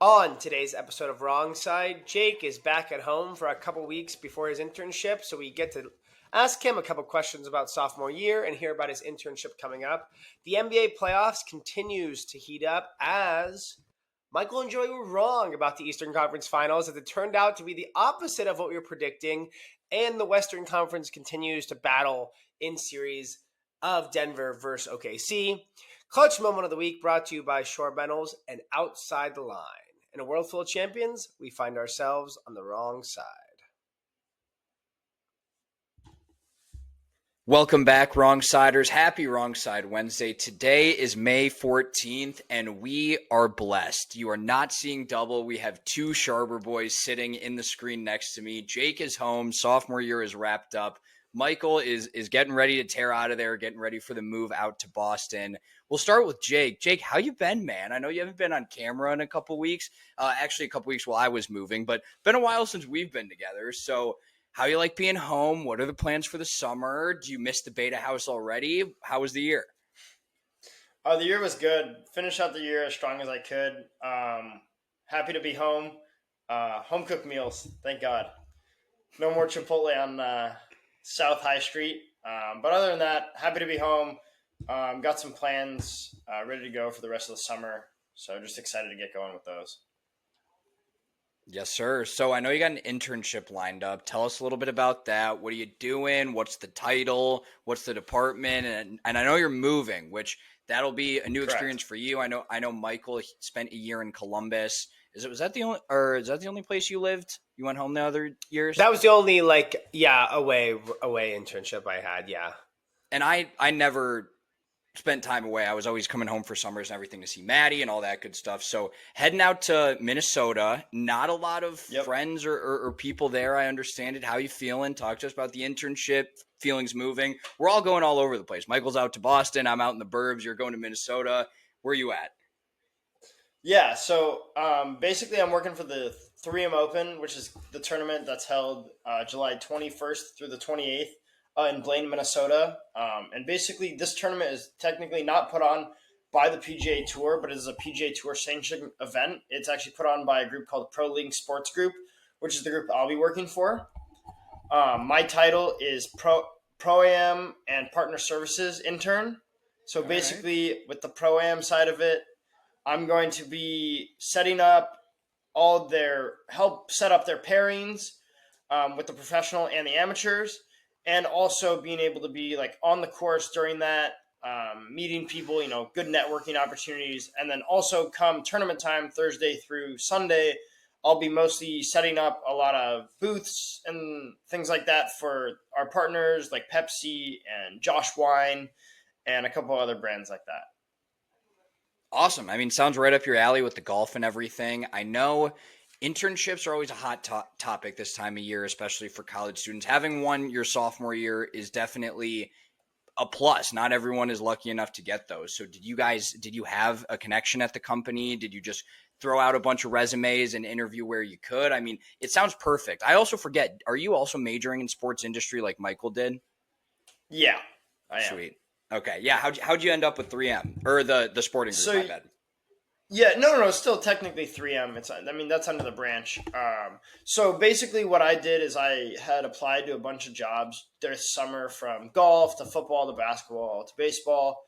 On today's episode of Wrong Side, Jake is back at home for a couple weeks before his internship, so we get to ask him a couple questions about sophomore year and hear about his internship coming up. The NBA playoffs continues to heat up as Michael and Joey were wrong about the Eastern Conference Finals, as it turned out to be the opposite of what we were predicting, and the Western Conference continues to battle in series of Denver versus OKC. Clutch moment of the week brought to you by Shore Bennels and Outside the Line. In a world full of champions, we find ourselves on the wrong side. Welcome back, Wrong Siders. Happy Wrong Side Wednesday. Today is May 14th, and we are blessed. You are not seeing double. We have two Sharber boys sitting in the screen next to me. Jake is home. Sophomore year is wrapped up. Michael is getting ready to tear out of there, getting ready for the move out to Boston. We'll start with Jake. Jake, how you been, man? I know you haven't been on camera in a couple weeks. Actually, a couple weeks while I was moving, but been a while since we've been together. So how you like being home? What are the plans for the summer? Do you miss the Beta House already? How was the year? The year was good. Finished out the year as strong as I could. Happy to be home. Home cooked meals, thank God. No more Chipotle on South High Street. But other than that, happy to be home. Got some plans ready to go for the rest of the summer. So just excited to get going with those. Yes, sir. So I know you got an internship lined up. Tell us a little bit about that. What are you doing? What's the title? What's the department? And I know you're moving, which that'll be a new Correct. experience for you. I know Michael spent a year in Columbus. Is that the only place you lived? You went home the other years? That was the only away internship I had. Yeah. And I never spent time away. I was always coming home for summers and everything to see Maddie and all that good stuff. So heading out to Minnesota, not a lot of friends or people there. I understand it. How you feeling? Talk to us about the internship, feelings moving. We're all going all over the place. Michael's out to Boston. I'm out in the burbs. You're going to Minnesota. Where are you at? Yeah, so basically I'm working for the 3M Open, which is the tournament that's held July 21st through the 28th. In Blaine, Minnesota. And basically, this tournament is technically not put on by the PGA Tour, but it is a PGA Tour sanctioned event. It's actually put on by a group called Pro League Sports Group, which is the group I'll be working for. My title is Pro-Am and Partner Services Intern. So basically, with the Pro-Am side of it, I'm going to be setting up help set up their pairings with the professional and the amateurs, and also being able to be on the course during that, meeting people, good networking opportunities. And then also come tournament time, Thursday through Sunday, I'll be mostly setting up a lot of booths and things like that for our partners like Pepsi and Josh Wine and a couple other brands like that. Awesome. I mean, sounds right up your alley with the golf and everything. I know internships are always a hot topic this time of year, especially for college students. Having one your sophomore year is definitely a plus. Not everyone is lucky enough to get those. So did you have a connection at the company? Did you just throw out a bunch of resumes and interview where you could? I mean, it sounds perfect. I also forget, are you also majoring in sports industry like Michael did? Yeah, I am. Sweet. Okay. Yeah. How'd you end up with 3M or the sporting group? My bad. Yeah, no, still technically 3M. That's under the branch. So basically what I did is I had applied to a bunch of jobs this summer, from golf to football to basketball to baseball.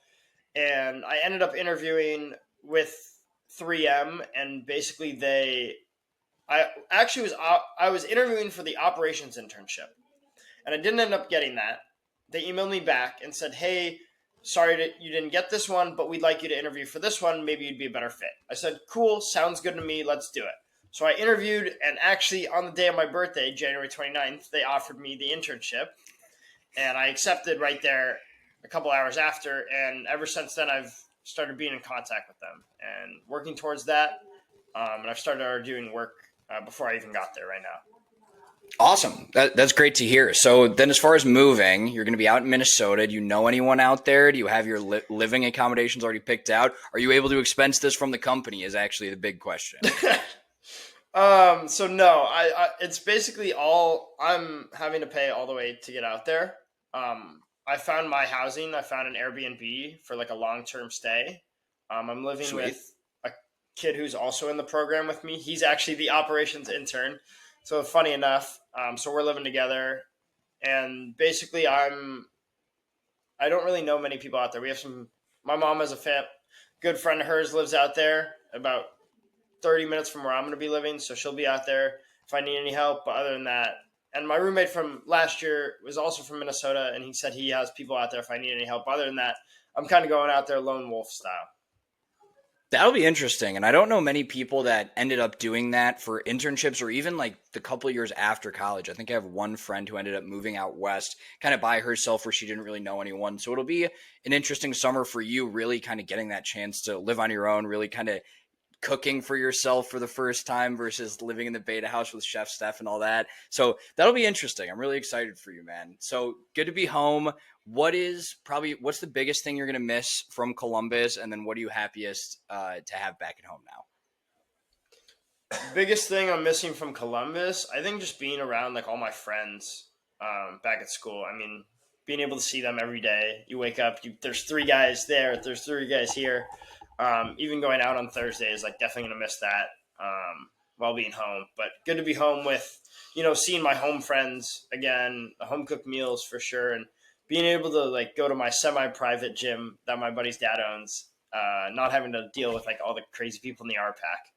And I ended up interviewing with 3M, and basically I was interviewing for the operations internship, and I didn't end up getting that. They emailed me back and said, "Hey, sorry you didn't get this one, but we'd like you to interview for this one. Maybe you'd be a better fit." I said, "Cool, sounds good to me. Let's do it." So I interviewed, and actually on the day of my birthday, January 29th, they offered me the internship, and I accepted right there a couple hours after. And ever since then, I've started being in contact with them and working towards that. And I've started doing work before I even got there right now. Awesome. That's great to hear. So then as far as moving, you're going to be out in Minnesota. Do you know anyone out there? Do you have your living accommodations already picked out? Are you able to expense this from the company is actually the big question. So no, it's basically all I'm having to pay all the way to get out there. I found my housing. I found an Airbnb for a long-term stay. I'm living Sweet. with kid who's also in the program with me. He's actually the operations intern. So funny enough, so we're living together, and basically I don't really know many people out there. We have some. My mom has a good friend of hers lives out there about 30 minutes from where I'm going to be living, so she'll be out there if I need any help. But other than that, and my roommate from last year was also from Minnesota, and he said he has people out there if I need any help. Other than that, I'm kind of going out there lone wolf style. That'll be interesting. And I don't know many people that ended up doing that for internships or even like the couple of years after college. I think I have one friend who ended up moving out west kind of by herself where she didn't really know anyone. So it'll be an interesting summer for you, really kind of getting that chance to live on your own, really kind of cooking for yourself for the first time versus living in the beta house with Chef Steph and all that. So that'll be interesting. I'm really excited for you, man. So good to be home. What's the biggest thing you're going to miss from Columbus? And then what are you happiest to have back at home now? Biggest thing I'm missing from Columbus, I think just being around like all my friends back at school. I mean, being able to see them every day. You wake up, there's 3 guys there, there's 3 guys here. Even going out on Thursdays, like definitely going to miss that while being home. But good to be home with, seeing my home friends again, the home cooked meals for sure, and being able to like go to my semi-private gym that my buddy's dad owns, not having to deal with like all the crazy people in the RPAC.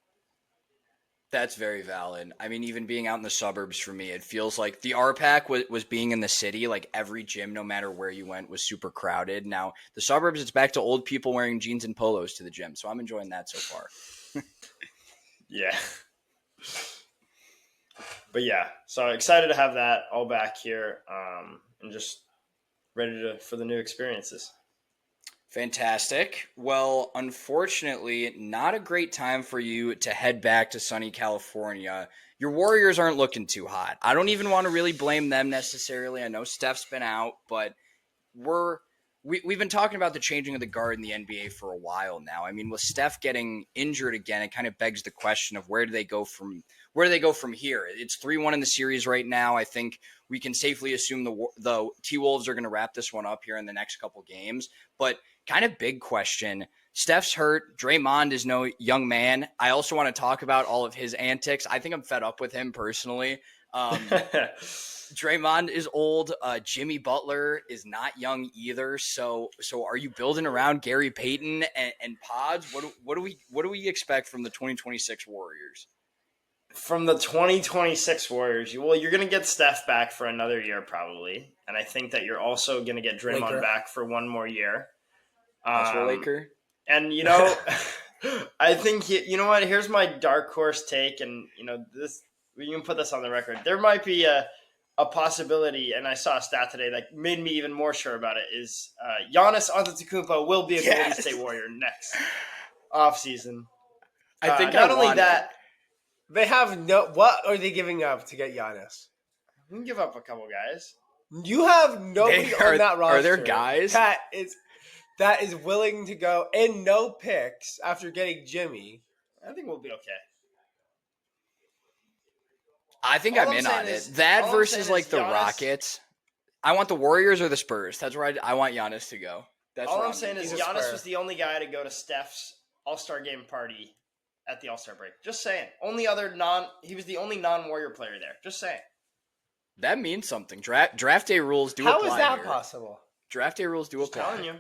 That's very valid. I mean, even being out in the suburbs for me, it feels like the RPAC was being in the city. Like every gym, no matter where you went, was super crowded. Now the suburbs, it's back to old people wearing jeans and polos to the gym. So I'm enjoying that so far. Yeah. But yeah, so excited to have that all back here and just ready for the new experiences. Fantastic. Well, unfortunately, not a great time for you to head back to sunny California. Your Warriors aren't looking too hot. I don't even want to really blame them necessarily. I know Steph's been out, but we've been talking about the changing of the guard in the NBA for a while now. I mean, with Steph getting injured again, it kind of begs the question of where do they go from here? It's 3-1 in the series right now. I think we can safely assume the T-Wolves are going to wrap this one up here in the next couple games, but kind of big question. Steph's hurt. Draymond is no young man. I also want to talk about all of his antics. I think I'm fed up with him personally. Draymond is old. Jimmy Butler is not young either. So are you building around Gary Payton and Pods? What do we expect from the 2026 Warriors? From the 2026 Warriors, you're going to get Steph back for another year probably, and I think that you're also going to get Draymond back for one more year. Laker. And I think you know what? Here's my dark horse take, and this you can put this on the record. There might be a possibility, and I saw a stat today that made me even more sure about it. Is Giannis Antetokounmpo will be a Golden State Warrior next offseason. I think not only that. They have what are they giving up to get Giannis? We can give up a couple guys. You have nobody on that roster. Are there guys that is willing to go and no picks after getting Jimmy? I think we'll be okay. I think I'm in on it. That versus like the Rockets. I want the Warriors or the Spurs. That's where I want Giannis to go. That's all I'm saying is Giannis was the only guy to go to Steph's All-Star game party at the All-Star break. Just saying. He was the only non-Warrior player there. Just saying. That means something. Draft day rules do apply. How is that here. possible? Draft day rules do apply. Just telling you.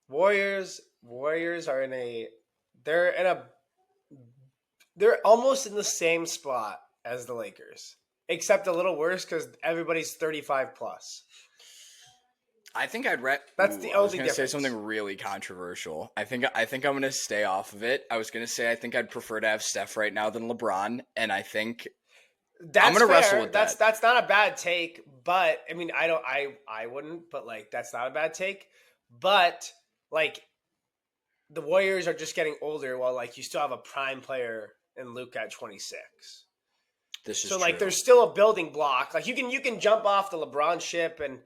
Warriors are they're almost in the same spot as the Lakers, except a little worse because everybody's 35 plus. I think That's the only difference. Say something really controversial. I think I'm going to stay off of it. I was going to say I think I'd prefer to have Steph right now than LeBron, and I think I'm going to wrestle with that. That's not a bad take, but I mean I wouldn't, but like that's not a bad take. But like the Warriors are just getting older while like you still have a prime player in Luke at 26. This is so true. like there's still a building block. Like you can jump off the LeBron ship and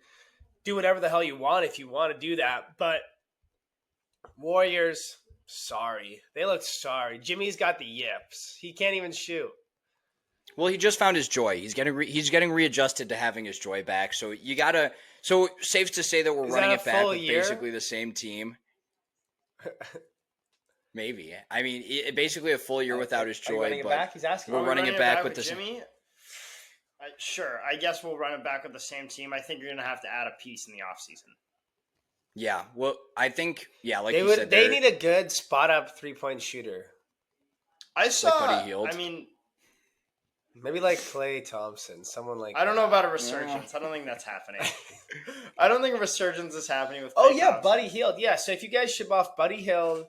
do whatever the hell you want if you want to do that. But Warriors, sorry. They look sorry. Jimmy's got the yips. He can't even shoot. Well, he just found his joy. He's getting readjusted to having his joy back. So so safe to say that we're running it back with basically the same team. Maybe. I mean, basically a full year without his Are you joy, running it but back? He's asking. we're running it back with Jimmy. Sure, I guess we'll run it back with the same team. I think you're going to have to add a piece in the offseason. Yeah, well, I think, like they you said, they need a good spot up 3-point shooter. I saw. Buddy Hield. I mean, maybe like Klay Thompson, someone like. I don't know about a resurgence. I don't think that's happening. I don't think a resurgence is happening with. Oh Klay yeah, Thompson. Buddy Hield. Yeah, so if you guys ship off Buddy Hield,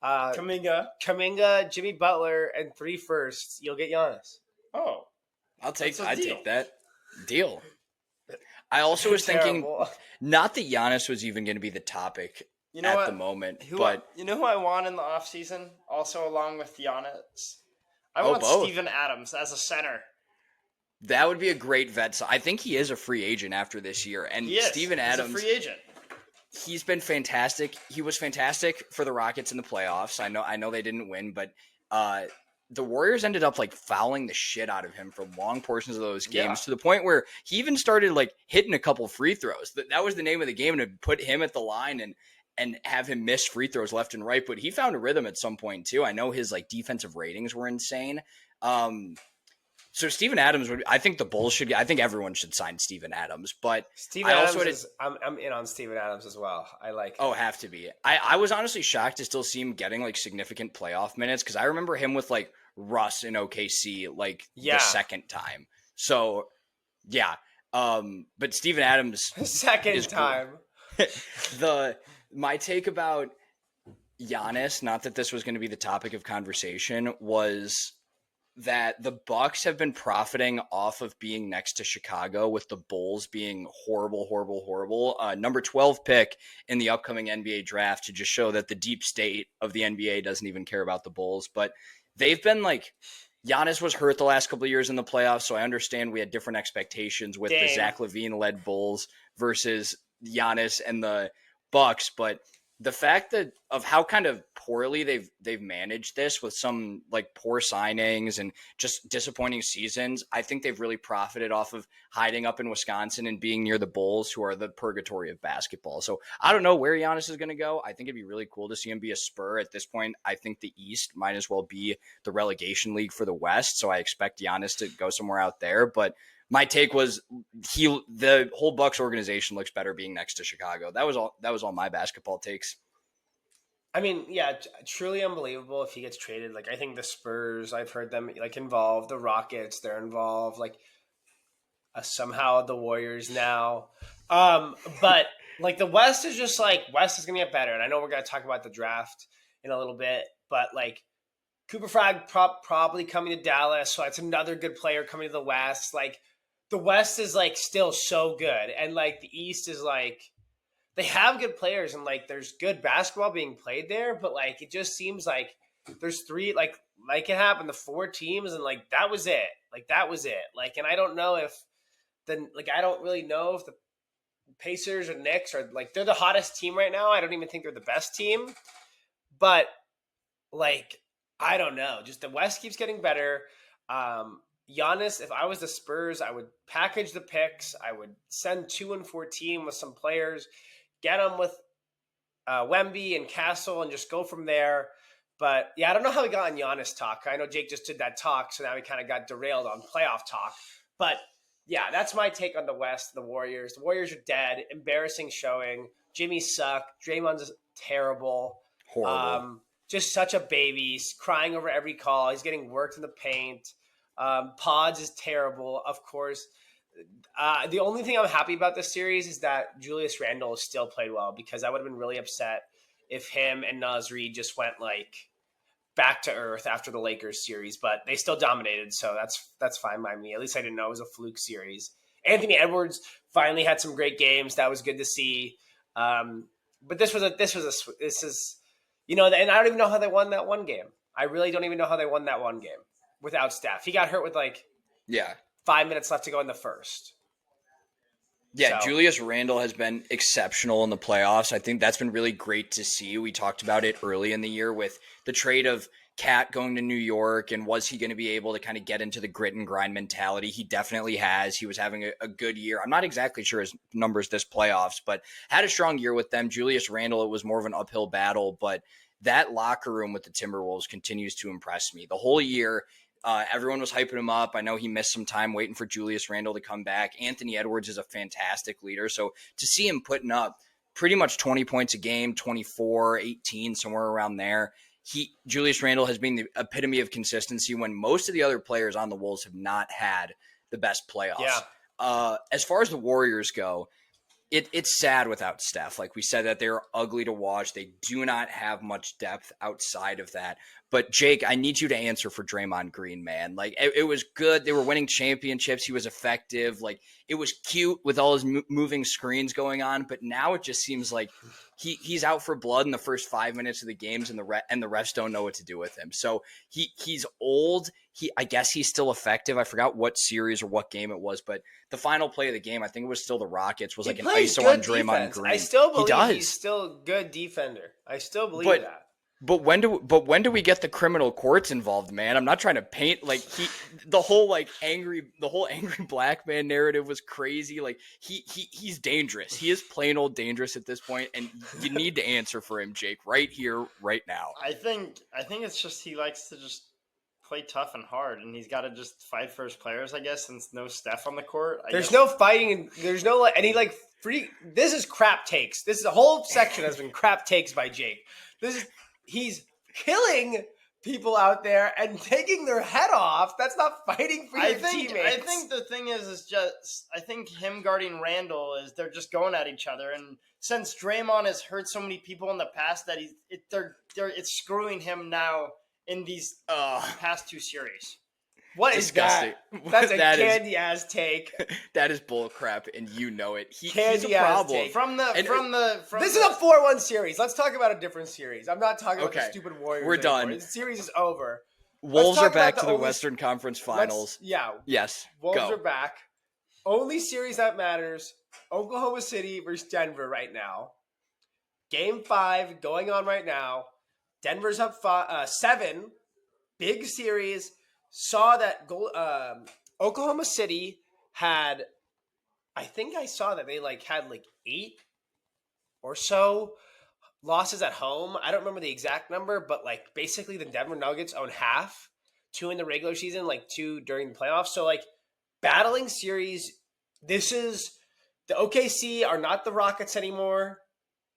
Kuminga, Jimmy Butler, and 3 firsts, you'll get Giannis. Oh, I'd take deal. that deal. I also was thinking not that Giannis was even going to be the topic the moment, but you know who I want in the offseason also along with Giannis? I want both. Steven Adams as a center. That would be a great vet. I think he is a free agent after this year, and Steven Adams, he's a free agent. He's been fantastic. He was fantastic for the Rockets in the playoffs. I know they didn't win, but the Warriors ended up like fouling the shit out of him for long portions of those games to the point where he even started like hitting a couple free throws. That was the name of the game, to put him at the line and have him miss free throws left and right. But he found a rhythm at some point too. I know his like defensive ratings were insane. So Steven Adams I think the Bulls should. I think everyone should sign Steven Adams. But I'm in on Steven Adams as well. I like. Oh, have to be. I was honestly shocked to still see him getting like significant playoff minutes, because I remember him with like Russ in OKC the second time. So yeah. But Steven Adams second time. My take about Giannis, not that this was going to be the topic of conversation, was that the Bucks have been profiting off of being next to Chicago, with the Bulls being horrible. Number 12 pick in the upcoming NBA draft, to just show that the deep state of the NBA doesn't even care about the Bulls. But they've been like, Giannis was hurt the last couple of years in the playoffs, so I understand we had different expectations with the Zach LaVine-led Bulls versus Giannis and the Bucks, but the fact of how kind of poorly they've managed this, with some like poor signings and just disappointing seasons, I think they've really profited off of hiding up in Wisconsin and being near the Bulls, who are the purgatory of basketball. So I don't know where Giannis is going to go. I think it'd be really cool to see him be a Spur at this point. I think the East might as well be the relegation league for the West, so I expect Giannis to go somewhere out there. But my take was the whole Bucks organization looks better being next to Chicago. That was all my basketball takes. I mean, yeah, truly unbelievable if he gets traded. Like, I think the Spurs, I've heard them like involved. The Rockets, they're involved. Like, somehow the Warriors now. But like the West is just like, West is gonna get better. And I know we're gonna talk about the draft in a little bit, but like Cooper Frag probably coming to Dallas, so it's another good player coming to the West. Like, the West is like still so good, and like the East is like, they have good players and like there's good basketball being played there, but like it just seems like there's three like it happened to 4 teams and like that was it. Like, and I don't know if I don't really know if the Pacers or Knicks are like, they're the hottest team right now. I don't even think they're the best team, but like, I don't know. Just the West keeps getting better. Giannis, if I was the Spurs, I would package the picks. I would send 2 and 14 with some players, get them with Wemby and Castle, and just go from there. But yeah, I don't know how we got on Giannis talk. I know Jake just did that talk, so now we kind of got derailed on playoff talk. But yeah, that's my take on the West, the Warriors. The Warriors are dead. Embarrassing showing. Jimmy sucked. Draymond's terrible. Horrible. Just such a baby. He's crying over every call. He's getting worked in the paint. Pods is terrible, of course. The only thing I'm happy about this series is that Julius Randle has still played well, because I would have been really upset if him and Naz Reid just went like back to earth after the Lakers series, but they still dominated, so that's fine by me. At least I didn't know it was a fluke series. Anthony Edwards finally had some great games. That was good to see. But this is and I don't even know how they won that one game. I really don't even know how they won that one game without Steph. He got hurt with 5 minutes left to go in the first. Yeah, so Julius Randle has been exceptional in the playoffs. I think that's been really great to see. We talked about it early in the year with the trade of Cat going to New York, and was he going to be able to kind of get into the grit and grind mentality? He definitely has. He was having a good year. I'm not exactly sure his numbers this playoffs, but had a strong year with them. Julius Randle, it was more of an uphill battle, but that locker room with the Timberwolves continues to impress me. The whole year, everyone was hyping him up. I know he missed some time waiting for Julius Randle to come back. Anthony Edwards is a fantastic leader. So to see him putting up pretty much 20 points a game, 24, 18, somewhere around there, Julius Randle has been the epitome of consistency when most of the other players on the Wolves have not had the best playoffs. Yeah. As far as the Warriors go, it's sad without Steph. Like we said, that they're ugly to watch. They do not have much depth outside of that. But Jake, I need you to answer for Draymond Green, man. Like it was good. They were winning championships. He was effective. Like it was cute with all his moving screens going on. But now it just seems like he's out for blood in the first 5 minutes of the games, and the refs don't know what to do with him. So he's old. I guess he's still effective. I forgot what series or what game it was, but the final play of the game, I think it was still the Rockets, was like an ISO on Draymond defense. Green. I still believe he's still a good defender. I still believe that. But when do we get the criminal courts involved, man? I'm not trying to paint like the whole angry black man narrative was crazy. Like he's dangerous. He is plain old dangerous at this point, and you need to answer for him, Jake, right here, right now. I think it's just he likes to just play tough and hard, and he's got to just fight for his players, I guess, since no Steph on the court. There's no fighting. There's no any free. This is crap takes. This is a whole section has been crap takes by Jake. He's killing people out there and taking their head off. That's not fighting for your teammates. I think the thing is just I think him guarding Randall is they're just going at each other, and since Draymond has hurt so many people in the past that it's screwing him now in these past two series. What disgusting. Is that? That's a candy-ass take. That is bull crap, and you know it. He's a problem. This is a 4-1 series. Let's talk about a different series. I'm not talking about the stupid Warriors. We're done. The series is over. Wolves are back to the Western Conference Finals. Yes. Wolves are back. Only series that matters, Oklahoma City versus Denver right now. Game 5 going on right now. Denver's up 7. Big series. Saw that Oklahoma City had, I think I saw that they had 8 or so losses at home. I don't remember the exact number, but basically the Denver Nuggets own half, 2 in the regular season, 2 during the playoffs. So battling series. This is the OKC are not the Rockets anymore.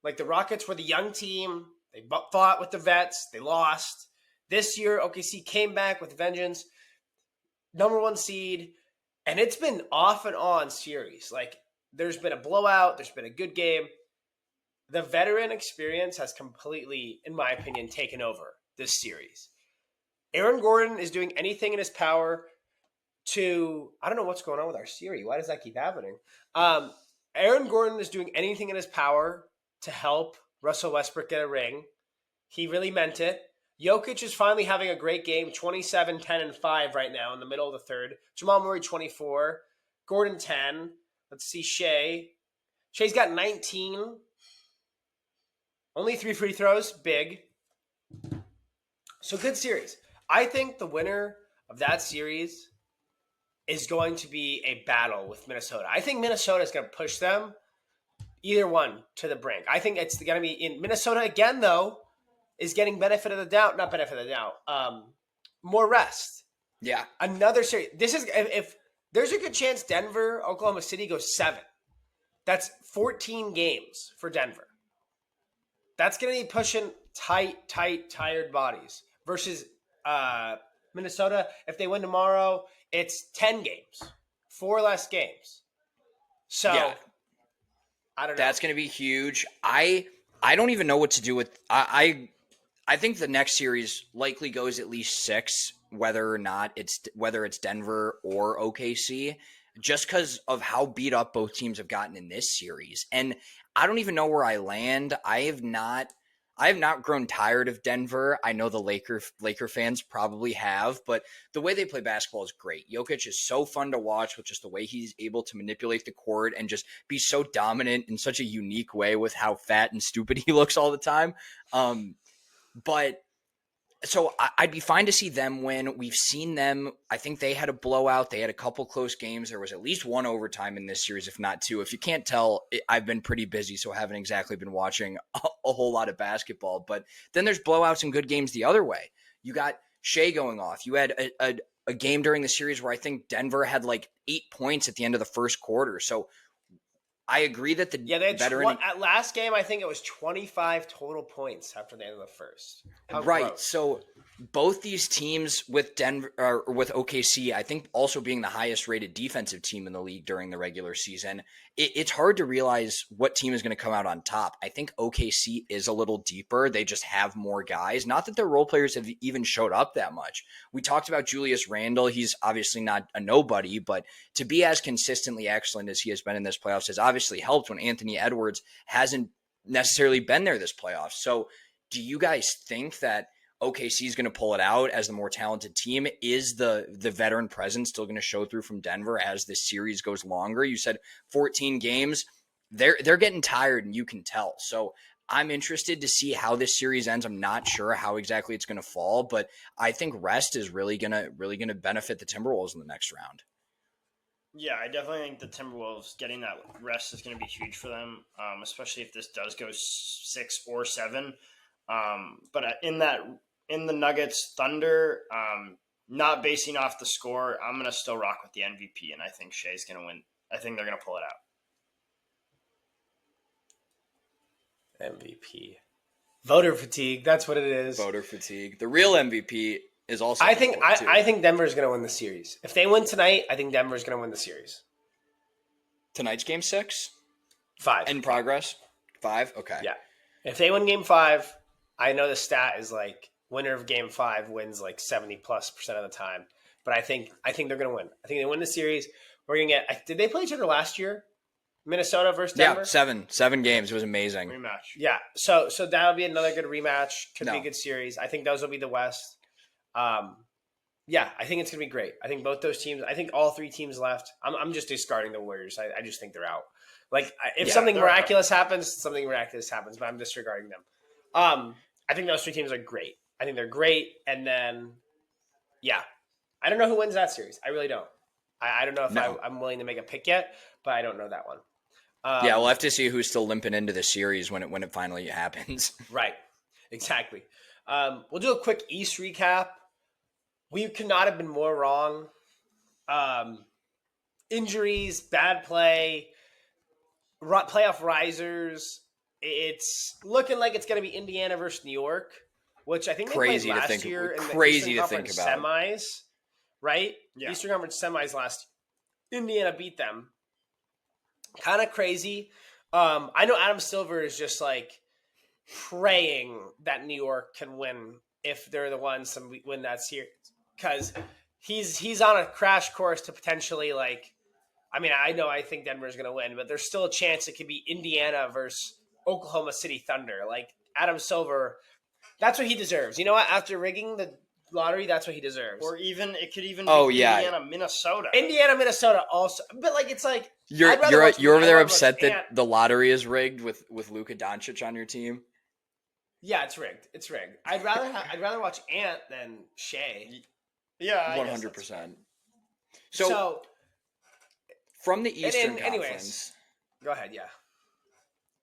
The Rockets were the young team. They fought with the vets. They lost. This year, OKC came back with vengeance, number 1 seed, and it's been off and on series. There's been a blowout. There's been a good game. The veteran experience has completely, in my opinion, taken over this series. Aaron Gordon is doing anything in his power to, I don't know what's going on with our Siri. Why does that keep happening? Aaron Gordon is doing anything in his power to help Russell Westbrook get a ring. He really meant it. Jokic is finally having a great game, 27, 10, and 5 right now in the middle of the third. Jamal Murray, 24. Gordon, 10. Let's see, Shea. Shea's got 19. Only 3 free throws. Big. So good series. I think the winner of that series is going to be a battle with Minnesota. I think Minnesota is going to push them, either one, to the brink. I think it's going to be in Minnesota again, though, is getting benefit of the doubt. Not benefit of the doubt. More rest. Yeah. Another series. This is if there's a good chance Denver, Oklahoma City goes 7. That's 14 games for Denver. That's going to be pushing tired bodies versus Minnesota. If they win tomorrow, it's 10 games, 4 less games. So yeah. I don't know. That's going to be huge. I don't even know what to do with. I think the next series likely goes at least 6, whether it's Denver or OKC, just because of how beat up both teams have gotten in this series. And I don't even know where I land. I have not grown tired of Denver. I know the Laker fans probably have, but the way they play basketball is great. Jokic is so fun to watch with just the way he's able to manipulate the court and just be so dominant in such a unique way with how fat and stupid he looks all the time. But So I'd be fine to see them win. We've seen them. I think they had a blowout. They had a couple close games. There was at least one overtime in this series, if not two. If you can't tell, I've been pretty busy, so I haven't exactly been watching a whole lot of basketball. But then there's blowouts and good games the other way. You got Shea going off. You had a game during the series where I think Denver had like 8 points at the end of the first quarter. So I agree that the they had veteran at last game. I think it was 25 total points after the end of the first. Right. Gross. So both these teams with Denver or with OKC, I think also being the highest rated defensive team in the league during the regular season, it's hard to realize what team is going to come out on top. I think OKC is a little deeper. They just have more guys. Not that their role players have even showed up that much. We talked about Julius Randle. He's obviously not a nobody, but to be as consistently excellent as he has been in this playoffs has obviously helped when Anthony Edwards hasn't necessarily been there this playoffs. So do you guys think that OKC is going to pull it out as the more talented team? Is the veteran presence still going to show through from Denver as this series goes longer? You said 14 games. They're getting tired, and you can tell. So I'm interested to see how this series ends. I'm not sure how exactly it's going to fall, but I think rest is really going to benefit the Timberwolves in the next round. Yeah, I definitely think the Timberwolves getting that rest is going to be huge for them, especially if this does go 6 or 7. But in the Nuggets Thunder, not basing off the score, I'm gonna still rock with the MVP, and I think Shea's gonna win. I think they're gonna pull it out. MVP. Voter fatigue. That's what it is. Voter fatigue. The real MVP is also. I think Denver's going to win the series. If they win tonight, I think Denver's going to win the series. Tonight's game 6? 5 in progress. 5. Okay. Yeah. If they win game 5, I know the stat is like winner of game 5 wins like 70+% of the time. But I think they're going to win. I think they win the series. We're going to get. Did they play each other last year? Minnesota versus Denver? Yeah, 7 games. It was amazing. Rematch. Yeah. So that'll be another good rematch. Could be a good series. I think those will be the West. Yeah, I think it's going to be great. I think both those teams, I think all 3 teams left. I'm just discarding the Warriors. I just think they're out. Like, if something miraculous happens, something miraculous happens, but I'm disregarding them. I think those 3 teams are great. I think they're great. And then, yeah, I don't know who wins that series. I really don't. I don't know if I'm willing to make a pick yet, but I don't know that one. Yeah, we'll have to see who's still limping into the series when it finally happens. Right. Exactly. We'll do a quick East recap. We could not have been more wrong. Injuries, bad play, playoff risers. It's looking like it's going to be Indiana versus New York, which I think crazy they played to last think. year in Crazy the to Eastern think Conference about. semis, right? Yeah. Eastern Conference semis last. Indiana beat them. Kind of crazy. I know Adam Silver is just like praying that New York can win if they're the ones to win that series, because he's on a crash course to potentially like. I mean, I think Denver's going to win, but there's still a chance it could be Indiana versus Oklahoma City Thunder. Like Adam Silver, that's what he deserves. You know what? After rigging the lottery, that's what he deserves. Or even it could even be Indiana, Minnesota. Indiana, Minnesota also, but like it's like you're over there upset that the lottery is rigged with Luka Doncic on your team. Yeah, it's rigged. It's rigged. I'd rather watch Ant than Shea. Yeah, 100%. So from the Eastern Conference, anyways, go ahead. Yeah,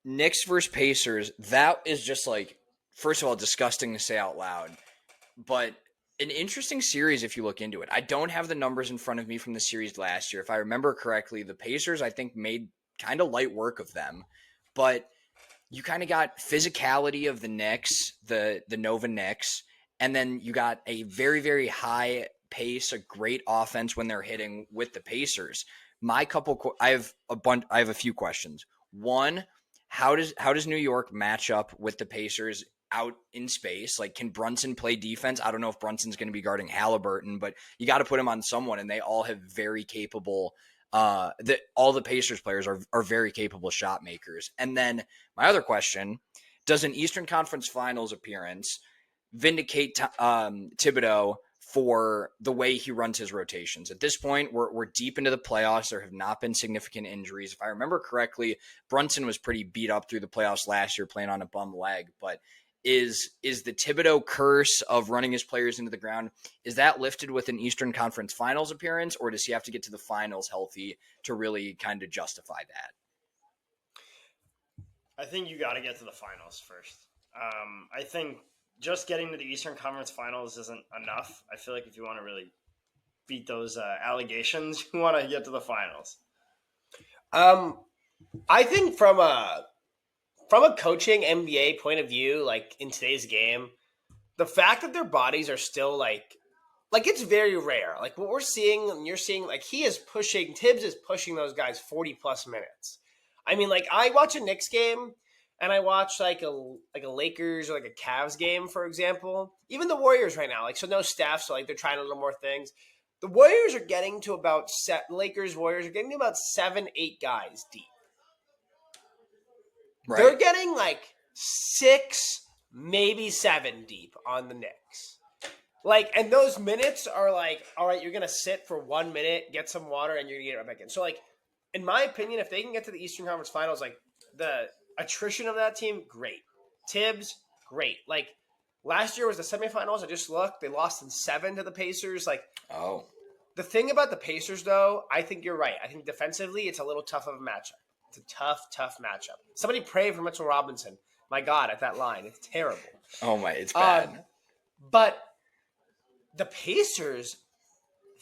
Knicks versus Pacers. That is just like, first of all, disgusting to say out loud, but an interesting series if you look into it. I don't have the numbers in front of me from the series last year. If I remember correctly, the Pacers, I think, made kind of light work of them. But you kind of got physicality of the Knicks, the Nova Knicks, and then you got a very, very high pace, a great offense when they're hitting with the Pacers. I have a few questions. One, how does New York match up with the Pacers out in space? Like, can Brunson play defense? I don't know if Brunson's going to be guarding Halliburton, but you got to put him on someone, and they all have very capable all the Pacers players are very capable shot makers. And then my other question, does an Eastern Conference Finals appearance vindicate Thibodeau for the way he runs his rotations? At this point, we're deep into the playoffs. There have not been significant injuries. If I remember correctly, Brunson was pretty beat up through the playoffs last year playing on a bum leg. But is the Thibodeau curse of running his players into the ground, is that lifted with an Eastern Conference Finals appearance, or does he have to get to the finals healthy to really kind of justify that? I think you got to get to the finals first. I think just getting to the Eastern Conference Finals isn't enough. I feel like if you want to really beat those allegations, you want to get to the finals. I think from a coaching NBA point of view, like in today's game, the fact that their bodies are still like it's very rare. Like what we're seeing, and you're seeing, like Tibbs is pushing those guys 40 plus minutes. I mean, like I watch a Knicks game and I watch like a Lakers or like a Cavs game, for example. Even the Warriors right now, like so no staff, so like they're trying a little more things. The Warriors are getting to about Warriors are getting to about 7-8 guys deep. Right. They're getting like 6, maybe 7 deep on the Knicks. Like, and those minutes are like, all right, you're going to sit for 1 minute, get some water, and you're going to get right back in. So, like, in my opinion, if they can get to the Eastern Conference Finals, like, the attrition of that team, great. Tibbs, great. Like, last year was the semifinals. I just looked. They lost in 7 to the Pacers. Like, Oh. the thing about the Pacers, though, I think you're right. I think defensively, it's a little tough of a matchup. It's a tough matchup. Somebody pray for Mitchell Robinson. My God, at that line. It's terrible. Oh, my. It's bad. But the Pacers,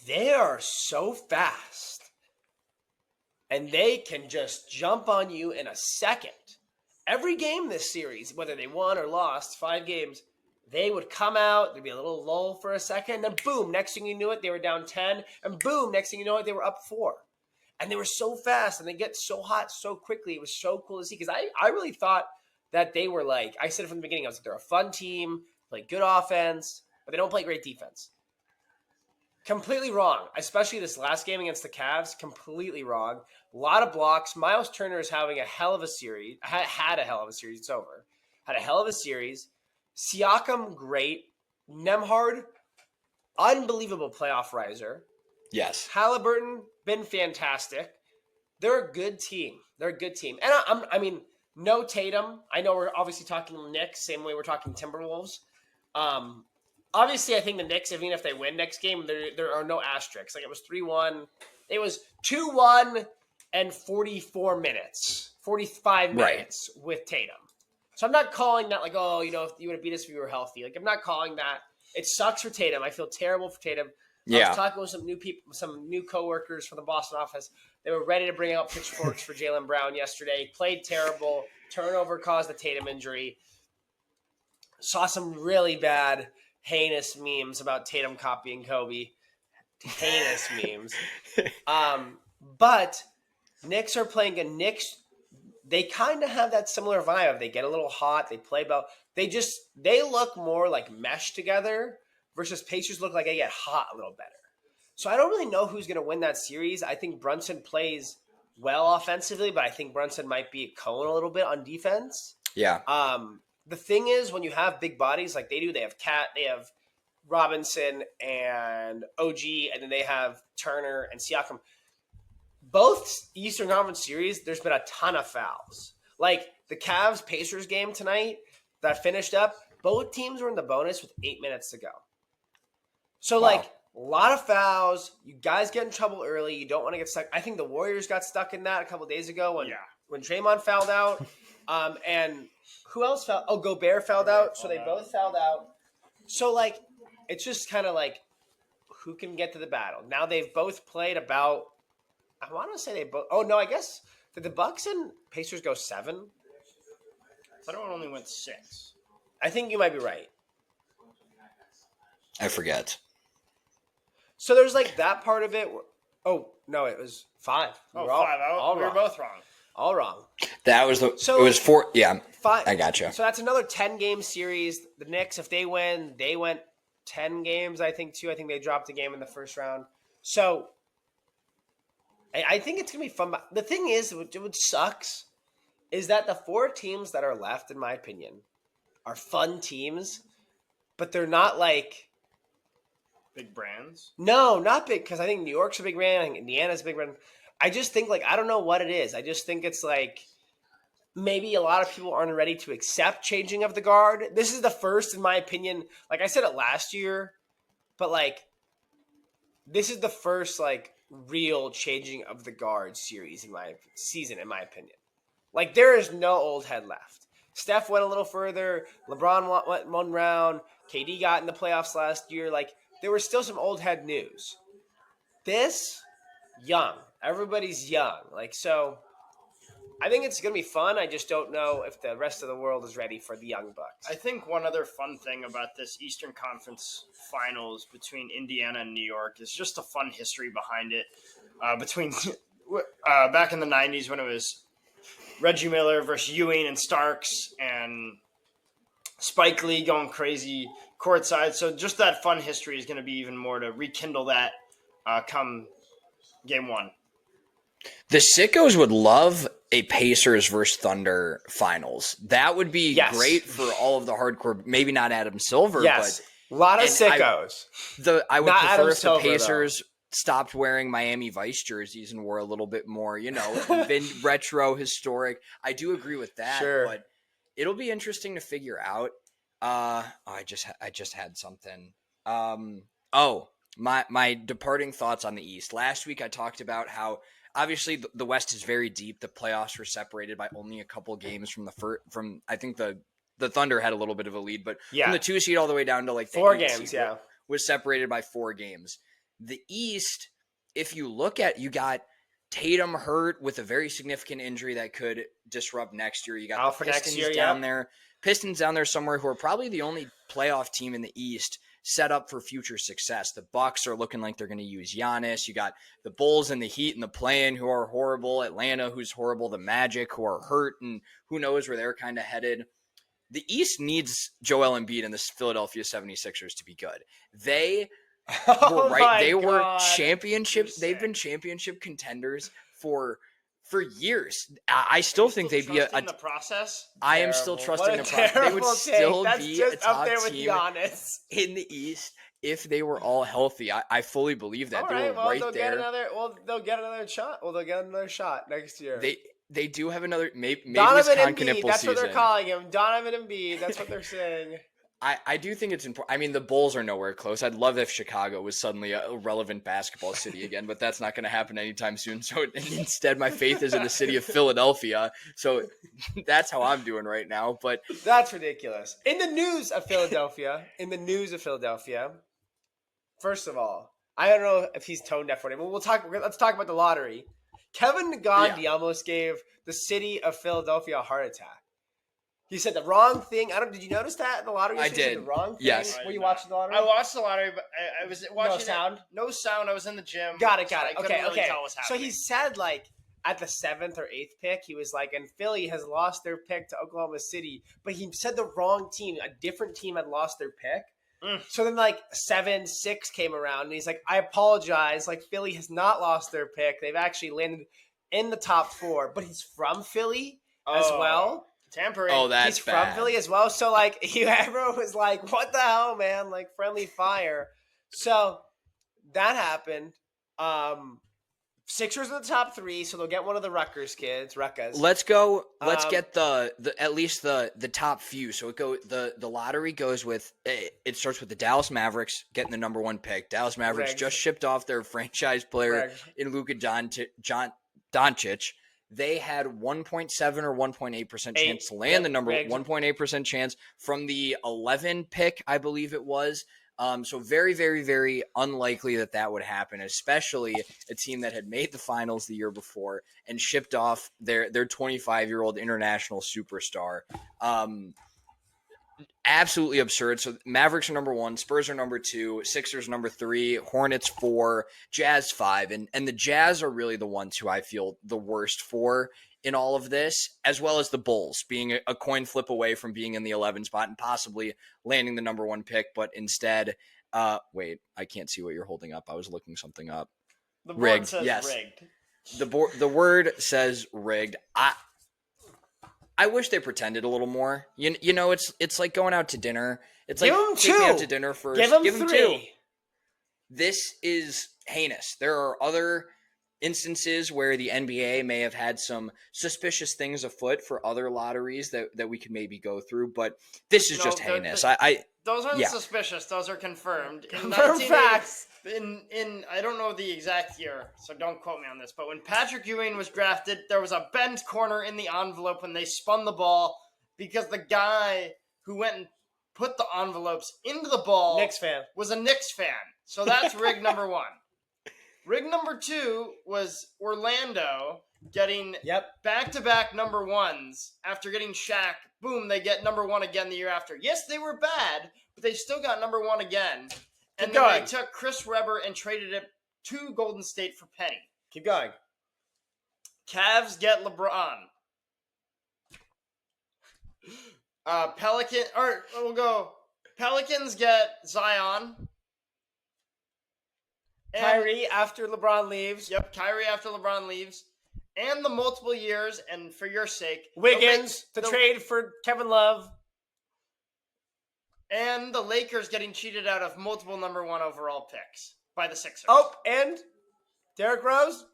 they are so fast. And they can just jump on you in a second. Every game this series, whether they won or lost, 5 games, they would come out, there'd be a little lull for a second, then boom, next thing you knew it, they were down 10, and boom, next thing you know it, they were up 4. And they were so fast, and they get so hot so quickly. It was so cool to see, because I really thought that they were like, I said it from the beginning, I was like, they're a fun team, play good offense, but they don't play great defense. Completely wrong, especially this last game against the Cavs, completely wrong. A lot of blocks. Miles Turner is having a hell of a series, had a hell of a series, it's over. Had a hell of a series. Siakam, great. Nembhard, unbelievable playoff riser. Yes. Halliburton, been fantastic. They're a good team. They're a good team. And I mean, no Tatum. I know we're obviously talking Knicks, same way we're talking Timberwolves. Obviously, I think the Knicks, even if they win next game, there are no asterisks. Like, it was 3-1. It was 2-1 and 44 minutes, 45 minutes with Tatum. So I'm not calling that like, oh, if you would have beat us if you were healthy. Like, I'm not calling that. It sucks for Tatum. I feel terrible for Tatum. I was talking with some new people, some new coworkers from the Boston office. They were ready to bring out pitchforks for Jaylen Brown yesterday. Played terrible. Turnover caused the Tatum injury. Saw some really bad, heinous memes about Tatum copying Kobe. Heinous memes. But Knicks are playing a Knicks. They kind of have that similar vibe. They get a little hot. They play well. They look more like mesh together versus Pacers look like they get hot a little better. So I don't really know who's going to win that series. I think Brunson plays well offensively, but I think Brunson might be a cone a little bit on defense. Yeah. The thing is, when you have big bodies like they do, they have Cat, they have Robinson and OG, and then they have Turner and Siakam. Both Eastern Conference series, there's been a ton of fouls. Like the Cavs-Pacers game tonight that finished up, both teams were in the bonus with 8 minutes to go. So, like, a lot of fouls. You guys get in trouble early. You don't want to get stuck. I think the Warriors got stuck in that a couple days ago when Draymond fouled out. And who else fouled? Oh, Gobert fouled out. So they both fouled out. So, like, it's just kind of like who can get to the battle. Now they've both played about – I want to say they both – oh, no, I guess – did the Bucks and Pacers go 7? I thought it only went 6. I think you might be right. I forget. So there's like that part of it. Oh, no, it was 5. We were both wrong. All wrong. That was it was 4. Yeah. 5. I gotcha. So that's another 10-game series. The Knicks, if they win, they went 10 games, I think, too. I think they dropped a game in the first round. So I think it's going to be fun. The thing is, what sucks is that the 4 teams that are left, in my opinion, are fun teams, but they're not like big brands. No, not big, because I think New York's a big brand. I think Indiana's a big brand. I just think, like, I don't know what it is. I just think it's like maybe a lot of people aren't ready to accept changing of the guard. This is the first, in my opinion, like I said it last year, but like this is the first like real changing of the guard series in my season, in my opinion. Like there is no old head left. Steph went a little further. LeBron went one round. KD got in the playoffs last year. Like there was still some old head news. This young, everybody's young. Like so, I think it's gonna be fun. I just don't know if the rest of the world is ready for the young Bucks. I think one other fun thing about this Eastern Conference Finals between Indiana and New York is just a fun history behind it. Between back in the '90s when it was Reggie Miller versus Ewing and Starks and Spike Lee going crazy courtside. So just that fun history is going to be even more to rekindle that come game one. The sickos would love a Pacers versus Thunder finals. That would be great for all of the hardcore. Maybe not Adam Silver, but a lot of sickos. I would not prefer Adam if Silver, the Pacers stopped wearing Miami Vice jerseys and wore a little bit more, retro, historic. I do agree with that, but it'll be interesting to figure out. I just had something. My departing thoughts on the East. Last week I talked about how obviously the West is very deep. The playoffs were separated by only a couple games from I think the Thunder had a little bit of a lead, but from the 2 seed all the way down to like the 4 games, was separated by 4 games. The East, if you look at, you got Tatum hurt with a very significant injury that could disrupt next year. You got the Pistons down there. Pistons down there somewhere who are probably the only playoff team in the East set up for future success. The Bucks are looking like they're going to use Giannis. You got the Bulls and the Heat and the play-in who are horrible. Atlanta, who's horrible. The Magic, who are hurt, and who knows where they're kind of headed. The East needs Joel Embiid and the Philadelphia 76ers to be good. They were championship. They've been championship contenders for years. I still think they'd be in the process. I am still trusting the process. They would still be a top team in the East if they were all healthy. I fully believe that. They'll get another shot. They'll get another shot next year. They do have another. Maybe Donovan this Embiid. That's what they're calling him. Donovan Embiid. That's what they're saying. I do think it's important. I mean, the Bulls are nowhere close. I'd love if Chicago was suddenly a relevant basketball city again, but that's not going to happen anytime soon. So instead, my faith is in the city of Philadelphia. So that's how I'm doing right now. But that's ridiculous. In the news of Philadelphia, first of all, I don't know if he's tone deaf or anything. Let's talk about the lottery. Kevin Gandhi almost gave the city of Philadelphia a heart attack. He said the wrong thing. Did you notice that in the lottery? I did. The wrong thing? Yes. Were you watching the lottery? I watched the lottery, but I was watching. No sound. No sound. I was in the gym. Got it. So I couldn't really tell what's So happening. he said at the 7th or 8th pick, he was like, and Philly has lost their pick to Oklahoma City, but he said the wrong team. A different team had lost their pick. So then 7-6 came around, and he's like, I apologize. Philly has not lost their pick. They've actually landed in the top 4, but he's from Philly as well. Tampering. Oh, that's He's bad. from Philly as well. So everyone was like, what the hell, man? Friendly fire. So that happened. Sixers in the top 3, so they'll get one of the Rutgers kids. Let's go. Let's get the at least the top few. So the lottery goes with it starts with the Dallas Mavericks getting the number 1 pick. Dallas Mavericks just shipped off their franchise player in Luka Doncic. They had 1.7 or 1.8% chance to land the number 1.8% chance from the 11 pick, I believe it was. So very, very, very unlikely that would happen, especially a team that had made the finals the year before and shipped off their 25-year-old international superstar. Absolutely absurd. So Mavericks are number 1, Spurs are number 2, Sixers number 3, Hornets 4, Jazz 5. And the Jazz are really the ones who I feel the worst for in all of this, as well as the Bulls being a coin flip away from being in the 11 spot and possibly landing the number 1 pick. But instead, wait, I can't see what you're holding up. I was looking something up. The board says rigged. The word says rigged. I wish they pretended a little more. You know, it's like going out to dinner. It's give like them take 2. me out to dinner first. Give them 3. This is heinous. There are other instances where the NBA may have had some suspicious things afoot for other lotteries that we could maybe go through, but this is just heinous. Those aren't Yeah. suspicious. Those are confirmed. Confirmed facts. In I don't know the exact year, so don't quote me on this, but when Patrick Ewing was drafted, there was a bent corner in the envelope when they spun the ball because the guy who went and put the envelopes into the ball Knicks fan. was a Knicks fan. So that's rig number one. Rig number two was Orlando getting back-to-back number ones after getting Shaq. Boom, they get number one again the year after. Yes, they were bad, but they still got number one again. And then they took Chris Webber and traded it to Golden State for Penny. Keep going. Cavs get LeBron. Pelicans get Zion. Kyrie after LeBron leaves. Yep, Kyrie after LeBron leaves. And the multiple years, and for your sake, Wiggins to trade for Kevin Love. And the Lakers getting cheated out of multiple number one overall picks by the Sixers. Oh, and Derrick Rose?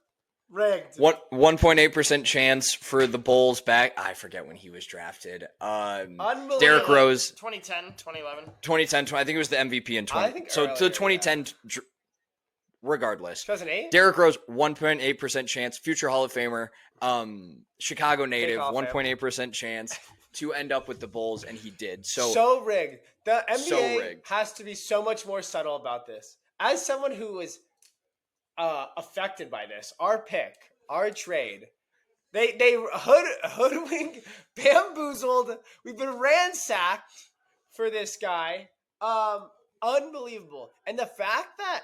Rigged. 1.8% chance for the Bulls back. I forget when he was drafted. Unbelievable. Derrick Rose. 2010, 2011. 2010, I think it was the MVP in 20. I think so earlier, to 2010, regardless. 2008? Derrick Rose, 1.8% chance. Future Hall of Famer. Chicago native, Hall of Fame. 1.8% chance to end up with the Bulls, and he did. So rigged. The NBA So rigged. has to be so much more subtle about this. As someone who is affected by this, our pick, our trade, they hoodwinked, bamboozled. We've been ransacked for this guy. Unbelievable. And the fact that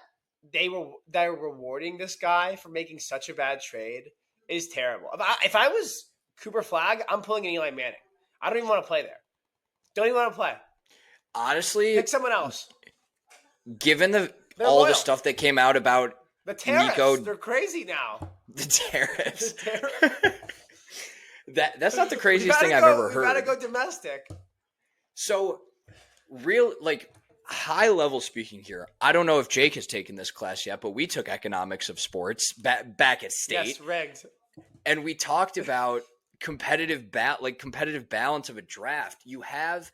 they're rewarding this guy for making such a bad trade is terrible. If I was Cooper Flagg, I'm pulling an Eli Manning. I don't even want to play there. Don't even want to play. Honestly, Pick someone else. Given All the stuff that came out about the tariffs, Nico, they're crazy now. the tariffs, The tariffs. that's not the craziest thing I've ever heard. We gotta go domestic. So, high level speaking here, I don't know if Jake has taken this class yet, but we took economics of sports back at State. Yes, rigged. And we talked about competitive balance of a draft. You have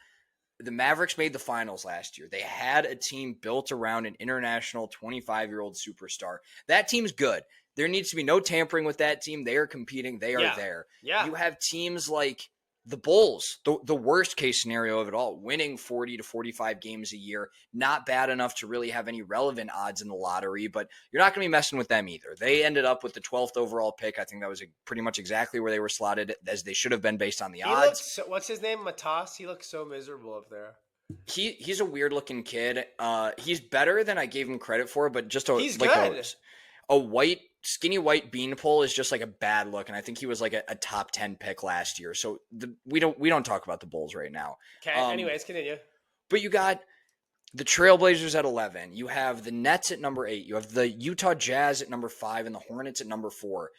the Mavericks made the finals last year. They had a team built around an international 25-year-old superstar. That team's good. There needs to be no tampering with that team. They are competing. They are there. Yeah. You have teams like the Bulls, the worst case scenario of it all, winning 40 to 45 games a year. Not bad enough to really have any relevant odds in the lottery, but you're not going to be messing with them either. They ended up with the 12th overall pick. I think that was pretty much exactly where they were slotted, as they should have been based on the odds. What's his name? Matas? He looks so miserable up there. He's a weird looking kid. He's better than I gave him credit for, but just He's good. a skinny white beanpole is just like a bad look, and I think he was like a top 10 pick last year. So we don't talk about the Bulls right now. Okay. Anyways, continue. But you got the Trailblazers at 11. You have the Nets at number 8. You have the Utah Jazz at number 5 and the Hornets at number 4.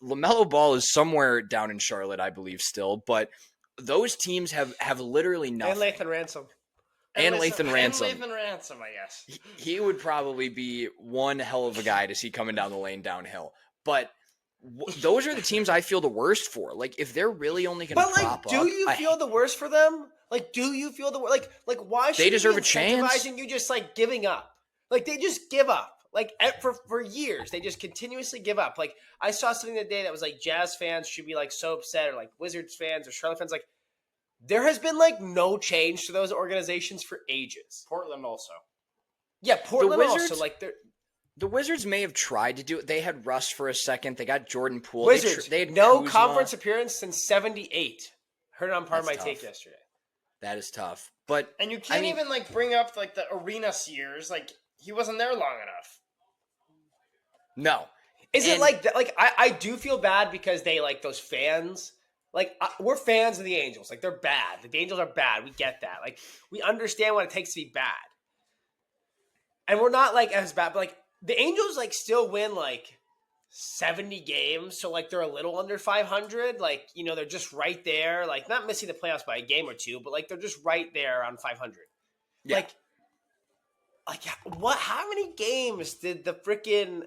LaMelo Ball is somewhere down in Charlotte, I believe, still, but those teams have literally nothing. And Lathan Ransom. And Lathan Ransom. And Lathan Ransom, I guess. He would probably be one hell of a guy to see coming down the lane downhill. But those are the teams I feel the worst for. Like, if they're really only going to prop up. Do you feel the worst for them? Like, do you feel the worst? Like, why should they deserve a chance? chance? You just like giving up. Like, they just give up. Like, for years, they just continuously give up. Like, I saw something the other day that was like Jazz fans should be like so upset, or like Wizards fans or Charlotte fans. Like, there has been like no change to those organizations for ages. Portland also. Yeah, Portland Wizards, also. Like, the Wizards may have tried to do it. They had Russ for a second. They got Jordan Poole. Wizards, they had no Kuzma. conference appearance since '78. Heard it on part of my That's take tough. yesterday. That is tough. But And you can't even like bring up like the Arenas years. Like, he wasn't there long enough. no. Is it like that? Like, I do feel bad because they like those fans. Like, we're fans of the Angels. Like, they're bad. The Angels are bad. We get that. Like, we understand what it takes to be bad. And we're not, like, as bad. But, like, the Angels, like, still win, like, 70 games. So, like, they're a little under 500. Like, you know, they're just right there. Like, not missing the playoffs by a game or two. But, like, they're just right there on 500. Yeah. Like, what? How many games did the freaking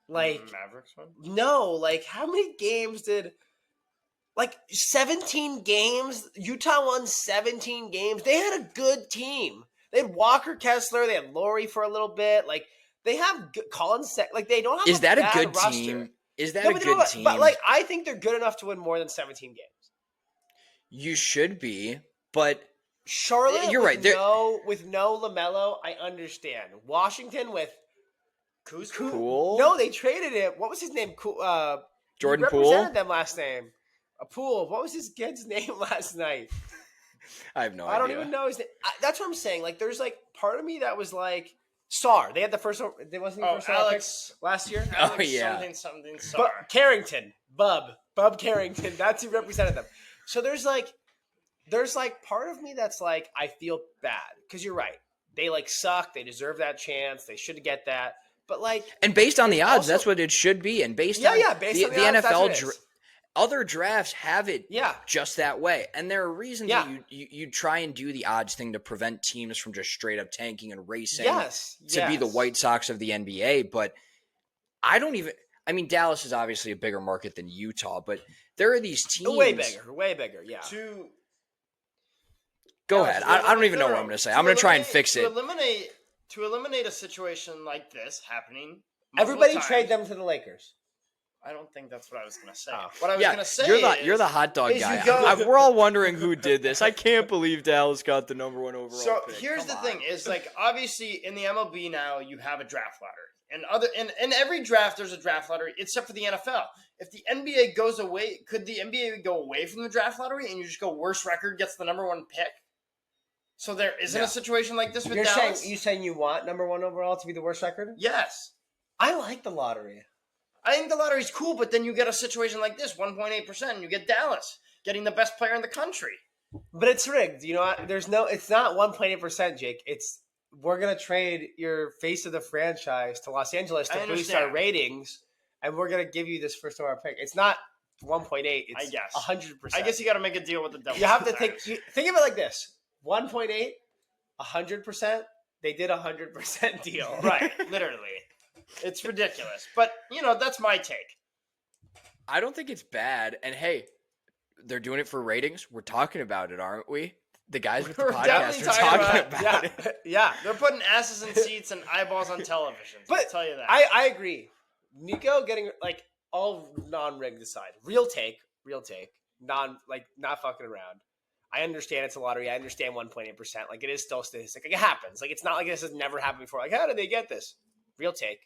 Like Mavericks one. no, like how many games did? Like 17 games. Utah won 17 games. They had a good team. They had Walker Kessler. They had Laurie for a little bit. Like they have Colin. Like they don't have. Is that a bad good roster. team? Is that Yeah, a but they don't good have- team? But like I think they're good enough to win more than 17 games. You should be, but Charlotte, You're right. with no LaMelo, I understand. Washington with Kuzma? Poole? No, they traded it. What was his name? Jordan he Poole? represented them last name. A Poole. What was his kid's name last night? I have no I don't idea. even know his name. That's what I'm saying. Like, there's like part of me that was like, Sar. They had the first. They wasn't the first Alex last year. Alex yeah. something. But Sorry. Carrington, Bub Carrington. That's who represented them. So there's like part of me that's like, I feel bad because you're right. They like suck. They deserve that chance. They should get that. But like, And based on the odds, also- that's what it should be. And based yeah, on yeah, based on the odds, that's NFL, what it is. other drafts have it Yeah. just that way. And there are reasons Yeah. that you try and do the odds thing to prevent teams from just straight up tanking and racing Yes. to be the yes. White Sox of the NBA. But I don't even. I mean, Dallas is obviously a bigger market than Utah, but there are these teams. Way bigger. Yeah. Go ahead. I don't even know what I'm going to say. I'm going to try and fix it. To eliminate a situation like this happening, Everybody multiple trade times- them to the Lakers. I don't think that's what I was going to say. Oh. What I was Yeah, going to say you're the hot dog is guy. you go- We're all wondering who did this. I can't believe Dallas got the number one overall. So pick. here's Come the on. thing: is like obviously in the MLB now you have a draft lottery, and in every draft there's a draft lottery except for the NFL. If the NBA goes away, could the NBA go away from the draft lottery and you just go worst record gets the number one pick? So there isn't No. a situation like this with You're Dallas. saying you want number one overall to be the worst record? Yes, I like the lottery. I think the lottery's cool, but then you get a situation like this, 1.8%, and you get Dallas getting the best player in the country. But it's rigged. You know what? It's not 1.8%, Jake. It's we're gonna trade your face of the franchise to Los Angeles I to boost understand. our ratings, and we're gonna give you this first overall pick. It's not 1.8. It's I guess. 100%. I guess you got to make a deal with the Devils. you have to sometimes. think of it like this: 1.8, 100%. They did 100% deal. Right, literally. It's ridiculous. But, that's my take. I don't think it's bad. And hey, they're doing it for ratings. We're talking about it, aren't we? The guys with the We're podcast definitely are talking talking about about Yeah, it. yeah. They're putting asses in seats and eyeballs on television. I'll But tell you that. I agree. Nico getting like all non-rigged aside, real take, not fucking around. I understand it's a lottery. I understand 1.8%. Like it is still statistic. Like it happens. Like it's not like this has never happened before. Like how did they get this? Real take.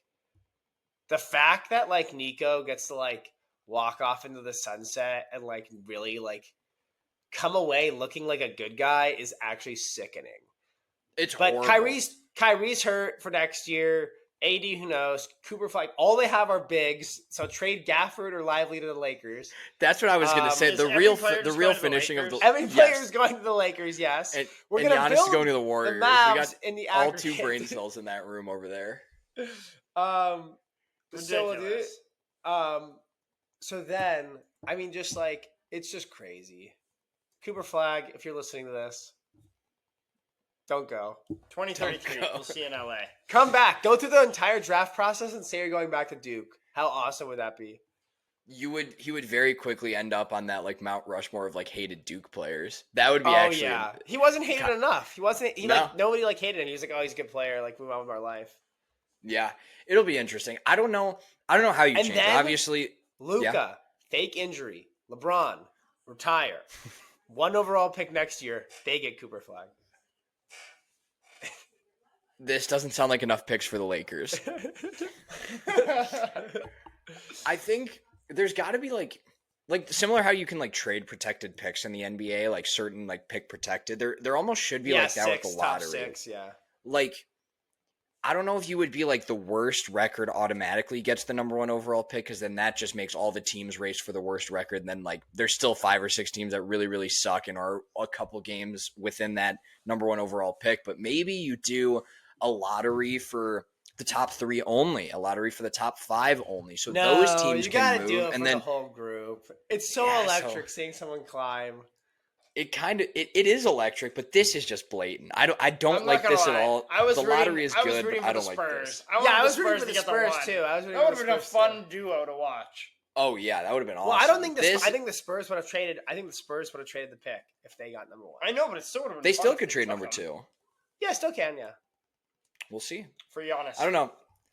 The fact that like Nico gets to like walk off into the sunset and like really like come away looking like a good guy is actually sickening. It's But horrible. Kyrie's hurt for next year. AD, who knows? Cooper Flag. All they have are bigs. So trade Gafford or Lively to the Lakers. That's what I was going to say. is The every real player the just real going to the finishing of the Lakers? Every player yes. is going to the Lakers. Yes, And, we're and gonna Giannis build is going to the the Warriors. We Mavs got in the all aggregate. two brain cells in that room over there. So dude, Ridiculous. so then I mean, just like it's just crazy. Cooper Flag, if you're listening to this, don't go. 2033, Don't go. we'll see you in LA. Come back. Go through the entire draft process and say you're going back to Duke. How awesome would that be? He would very quickly end up on that like Mount Rushmore of like hated Duke players. That would be Oh actually yeah, he wasn't hated enough. He wasn't. He No. like nobody like hated him. He was like, oh, he's a good player. Like move on with our life. yeah. It'll be interesting. I don't know how you And change. then- Obviously, Luka, fake injury. LeBron, retire. 1 overall pick next year. They get Cooper Flag. this doesn't sound like enough picks for the Lakers. I think there's got to be like similar how you can like trade protected picks in the NBA, like certain like pick protected. There almost should be like that with the top lottery. 6, yeah. Like I don't know if you would be like the worst record automatically gets the number 1 overall pick, because then that just makes all the teams race for the worst record. And then like there's still 5 or 6 teams that really, really suck and are a couple games within that number 1 overall pick. But maybe you do a lottery for the top 3 only, a lottery for the top 5 only. So No, those teams you can gotta move. do it and for then the whole group. It's so Yeah, so- electric seeing someone climb. it is electric, but this is just blatant. I don't I'm like not gonna this lie. at all. The lottery is good, but I don't like this. I was wanted rooting for to the get Spurs one. too. I was rooting That for would the have been a Spurs, fun duo to watch. Oh yeah, that would have been awesome. Well, I don't think this. I think the Spurs would have traded. I think the Spurs would have traded the pick if they got number 1. I know, but it still would have been. They fun still if could they trade took number him. 2. Yeah, still can. Yeah. We'll see. For Giannis. I don't know.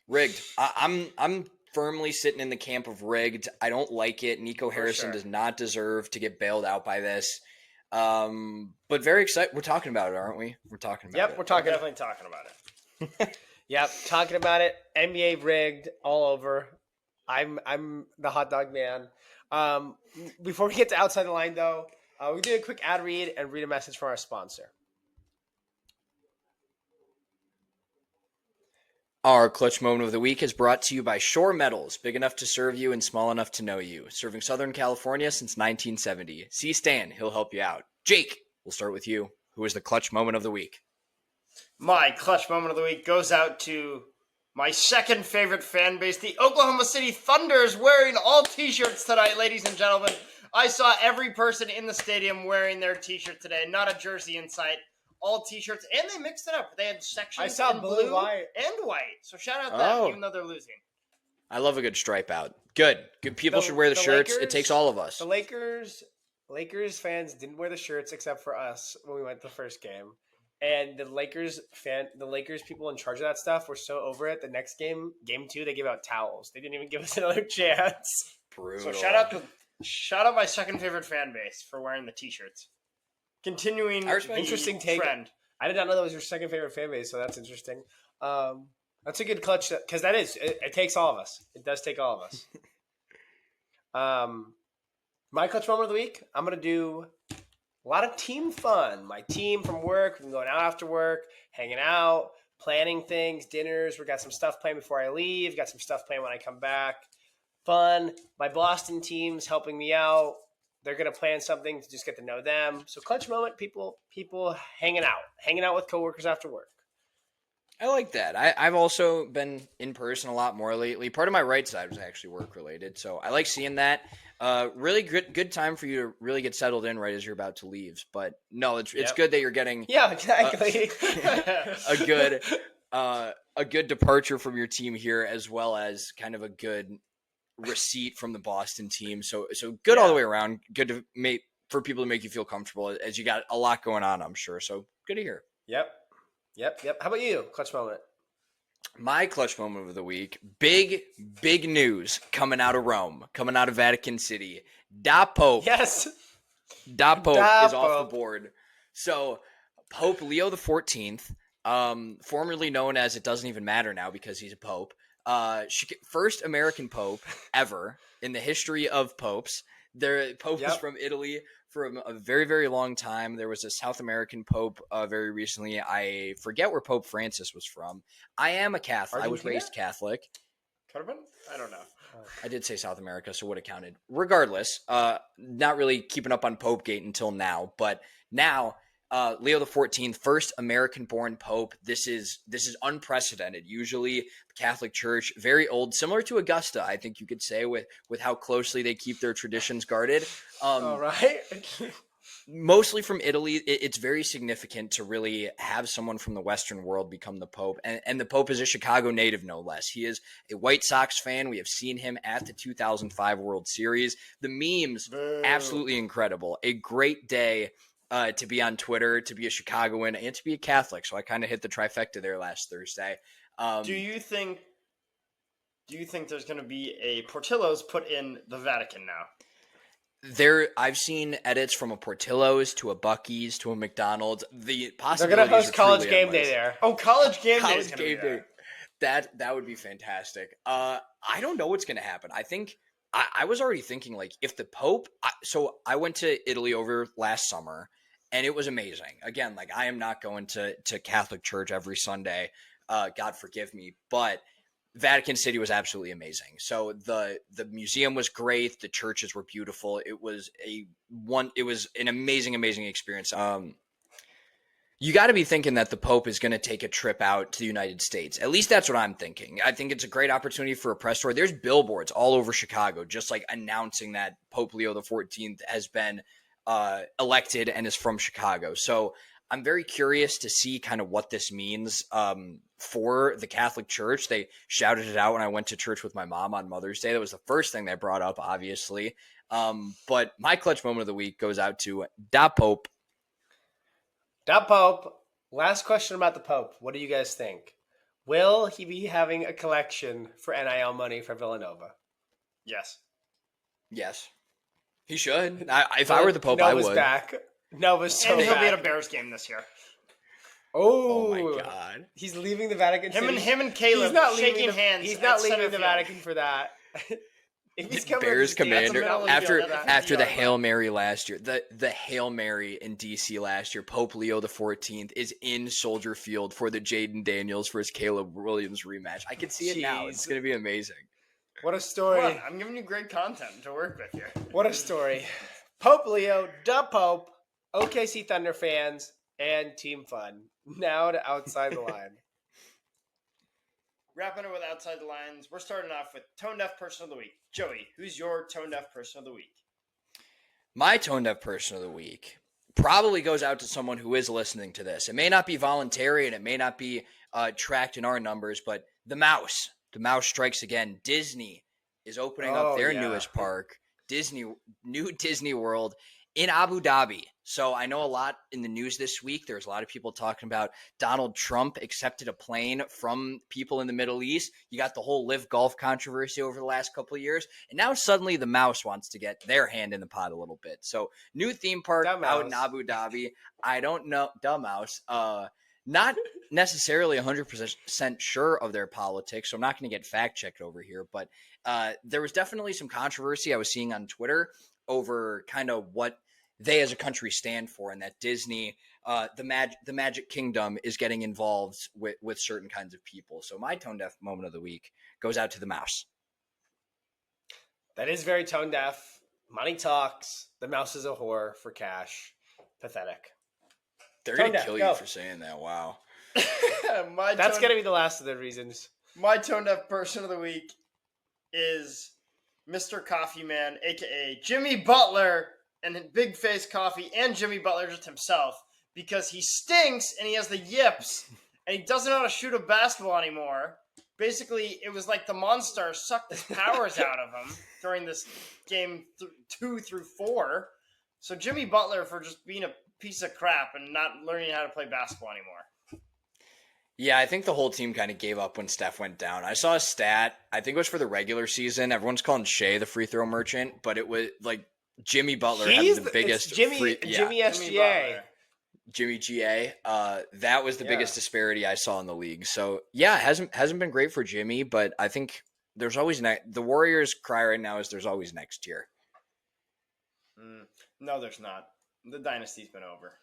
Rigged. I'm firmly sitting in the camp of rigged. I don't like it. Nico Harrison sure. does not deserve to get bailed out by this. But very excited. We're talking about it, aren't we? We're talking about it. Yep, we're We're talking. definitely talking about it. Yep, talking about it. NBA rigged all over. I'm the hot dog man. Before we get to outside the line, though, we do a quick ad read and read a message from our sponsor. Our clutch moment of the week is brought to you by Shore Metals, big enough to serve you and small enough to know you. Serving Southern California since 1970. See Stan, he'll help you out. Jake, we'll start with you. Who is the clutch moment of the week? My clutch moment of the week goes out to my second favorite fan base, the Oklahoma City Thunders, wearing all t-shirts tonight, ladies and gentlemen. I saw every person in the stadium wearing their t-shirt today, not a jersey in sight. All t-shirts, and they mixed it up. They had sections I saw in blue, blue white. and white. So shout out that, Oh. even though they're losing. I love a good stripe out. Good. Good people The- should wear the the shirts. It Lakers- takes all of us. The Lakers fans didn't wear the shirts except for us when we went to the first game. And the Lakers people in charge of that stuff were so over it. The next game, game 2, they gave out towels. They didn't even give us another chance. Brutal. So shout out my second favorite fan base for wearing the t-shirts. Continuing I respect the Interesting take. trend. I did not know that was your second favorite fan base, so that's interesting. That's a good clutch because it takes all of us. It does take all of us. My clutch moment of the week, I'm gonna do a lot of team fun. My team from work, we've been going out after work, hanging out, planning things, dinners. We got some stuff planned before I leave. Got some stuff planned when I come back. Fun. My Boston team's helping me out. They're gonna plan something to just get to know them. So clutch moment, people hanging out with coworkers after work. I like that. I've also been in person a lot more lately. Part of my right side was actually work related, so I like seeing that. Really good time for you to really get settled in right as you're about to leave. But no, it's Yep. good that you're getting Yeah, exactly. a good departure from your team here, as well as kind of a good receipt from the Boston team. So good all the way around. Good to for people to make you feel comfortable as you got a lot going on, I'm sure. So good to hear. Yep. How about you? Clutch moment. My clutch moment of the week, big news coming out of Rome, coming out of Vatican City. Da Pope. Yes. Da Pope Da is off Pope. the board. So Pope Leo the 14th, formerly known as, it doesn't even matter now because he's a pope, first American pope ever in the history of popes. The Pope is from Italy for a very, very long time. There was a South American Pope very recently. I forget where Pope Francis was from. I am a Catholic. I was Argentina? raised Catholic. Could have been? I don't know. I did say South America, so would have counted. Regardless, not really keeping up on Pope Gate until now, but now Leo the 14th, first American-born Pope. This is unprecedented. Usually, the Catholic Church, very old, similar to Augusta, I think you could say, with how closely they keep their traditions guarded. All right. Mostly from Italy, it's very significant to really have someone from the Western world become the Pope. And the Pope is a Chicago native, no less. He is a White Sox fan. We have seen him at the 2005 World Series. The memes, absolutely incredible. A great day to be on Twitter, to be a Chicagoan, and to be a Catholic. So I kind of hit the trifecta there last Thursday. Do you think there's going to be a Portillo's put in the Vatican now? I've seen edits from a Portillo's to a Buc-ee's to a McDonald's. The They're possibilities gonna host are college truly game day endless. there. Oh, college game day. College game day. That would be fantastic. I don't know what's going to happen. I think I was already thinking, like, if the Pope. So I went to Italy over last summer, and it was amazing. Again, like, I am not going to Catholic church every Sunday. God forgive me, but Vatican City was absolutely amazing. So the museum was great. The churches were beautiful. It was an amazing experience. You got to be thinking that the Pope is going to take a trip out to the United States. At least that's what I'm thinking. I think it's a great opportunity for a press tour. There's billboards all over Chicago, just like announcing that Pope Leo the 14th has been elected and is from Chicago. So I'm very curious to see kind of what this means for the Catholic Church. They shouted it out when I went to church with my mom on Mother's Day. That was the first thing they brought up, obviously. But my clutch moment of the week goes out to Da Pope. Da Pope. Last question about the Pope. What do you guys think? Will he be having a collection for NIL money for Villanova? Yes. Yes. He should. If I were the Pope, I would. Back. Nova's so And he'll back. be at a Bears game this year. Oh my God. He's leaving the Vatican City. Him and Caleb He's not shaking leaving hands. He's not at leaving center the field. Vatican for that. If he's coming Bears to the States, commander middle of the after field. after the Yeah. Hail Mary last year, the Hail Mary in DC last year, Pope Leo XIV is in Soldier Field for the Jaden Daniels versus Caleb Williams rematch. I can see it now. It's Jeez. going to be amazing. What a story. Come on, I'm giving you great content to work with here. What a story. Pope Leo, Da Pope, OKC Thunder fans, and Team Fun. Now to Outside the Line. Wrapping it with Outside the Lines, we're starting off with Tone Deaf Person of the Week. Joey, who's your Tone Deaf Person of the Week? My tone deaf person of the week probably goes out to someone who is listening to this. It may not be voluntary and it may not be tracked in our numbers, but the mouse strikes again. Disney is opening up their newest park, New Disney World in Abu Dhabi. So I know a lot in the news this week. There's a lot of people talking about Donald Trump accepted a plane from people in the Middle East. You got the whole Live Golf controversy over the last couple of years. And now suddenly the mouse wants to get their hand in the pot a little bit. So new theme park out in Abu Dhabi. I don't know. Dumb mouse. Not necessarily 100% sure of their politics, so I'm not going to get fact-checked over here. But there was definitely some controversy I was seeing on Twitter over kind of what they as a country stand for, and that Disney, the Magic Kingdom, is getting involved with certain kinds of people. So my tone deaf moment of the week goes out to the mouse. That is very tone deaf. Money talks. The mouse is a whore for cash. Pathetic. They're going to Tone kill deaf, you go. for saying that. Wow. That's going to be the last of the reasons. My Tone Deaf Person of the Week is Mr. Coffee Man, a.k.a. Jimmy Butler and Big Face Coffee, and Jimmy Butler just himself, because he stinks and he has the yips and he doesn't know how to shoot a basketball anymore. Basically, it was like the Monstars sucked his powers out of him during this game 2 through 4. So Jimmy Butler for just being a piece of crap and not learning how to play basketball anymore. Yeah, I think the whole team kind of gave up when Steph went down. I saw a stat. I think it was for the regular season. Everyone's calling Shea the free throw merchant, but it was like Jimmy Butler had the biggest. Jimmy SGA. Jimmy GA. That was the biggest disparity I saw in the league. So yeah, it hasn't been great for Jimmy, but I think there's always the Warriors' cry right now is there's always next year. No, there's not. The dynasty's been over.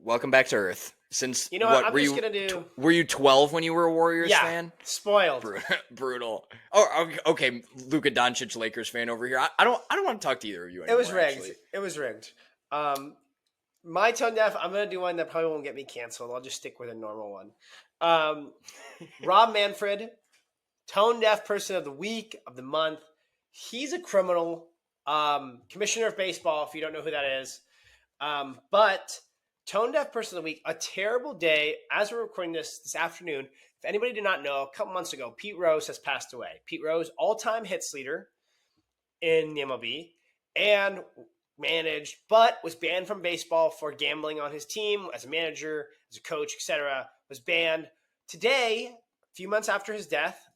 Welcome back to Earth. Since you know what, I'm just gonna do. Were you 12 when you were a Warriors fan? Spoiled. Brutal. Oh, okay. Luka Doncic, Lakers fan over here. I don't want to talk to either of you anymore. It was rigged. Actually. It was rigged. My tone deaf. I'm gonna do one that probably won't get me canceled. I'll just stick with a normal one. Rob Manfred, tone deaf person of the week, of the month. He's a criminal. Commissioner of baseball. If you don't know who that is. But tone deaf person of the week, a terrible day as we're recording this afternoon. If anybody did not know, a couple months ago, Pete Rose has passed away. Pete Rose, all-time hits leader in the MLB and managed, but was banned from baseball for gambling on his team as a manager, as a coach, etc. Was banned. Today, a few months after his death,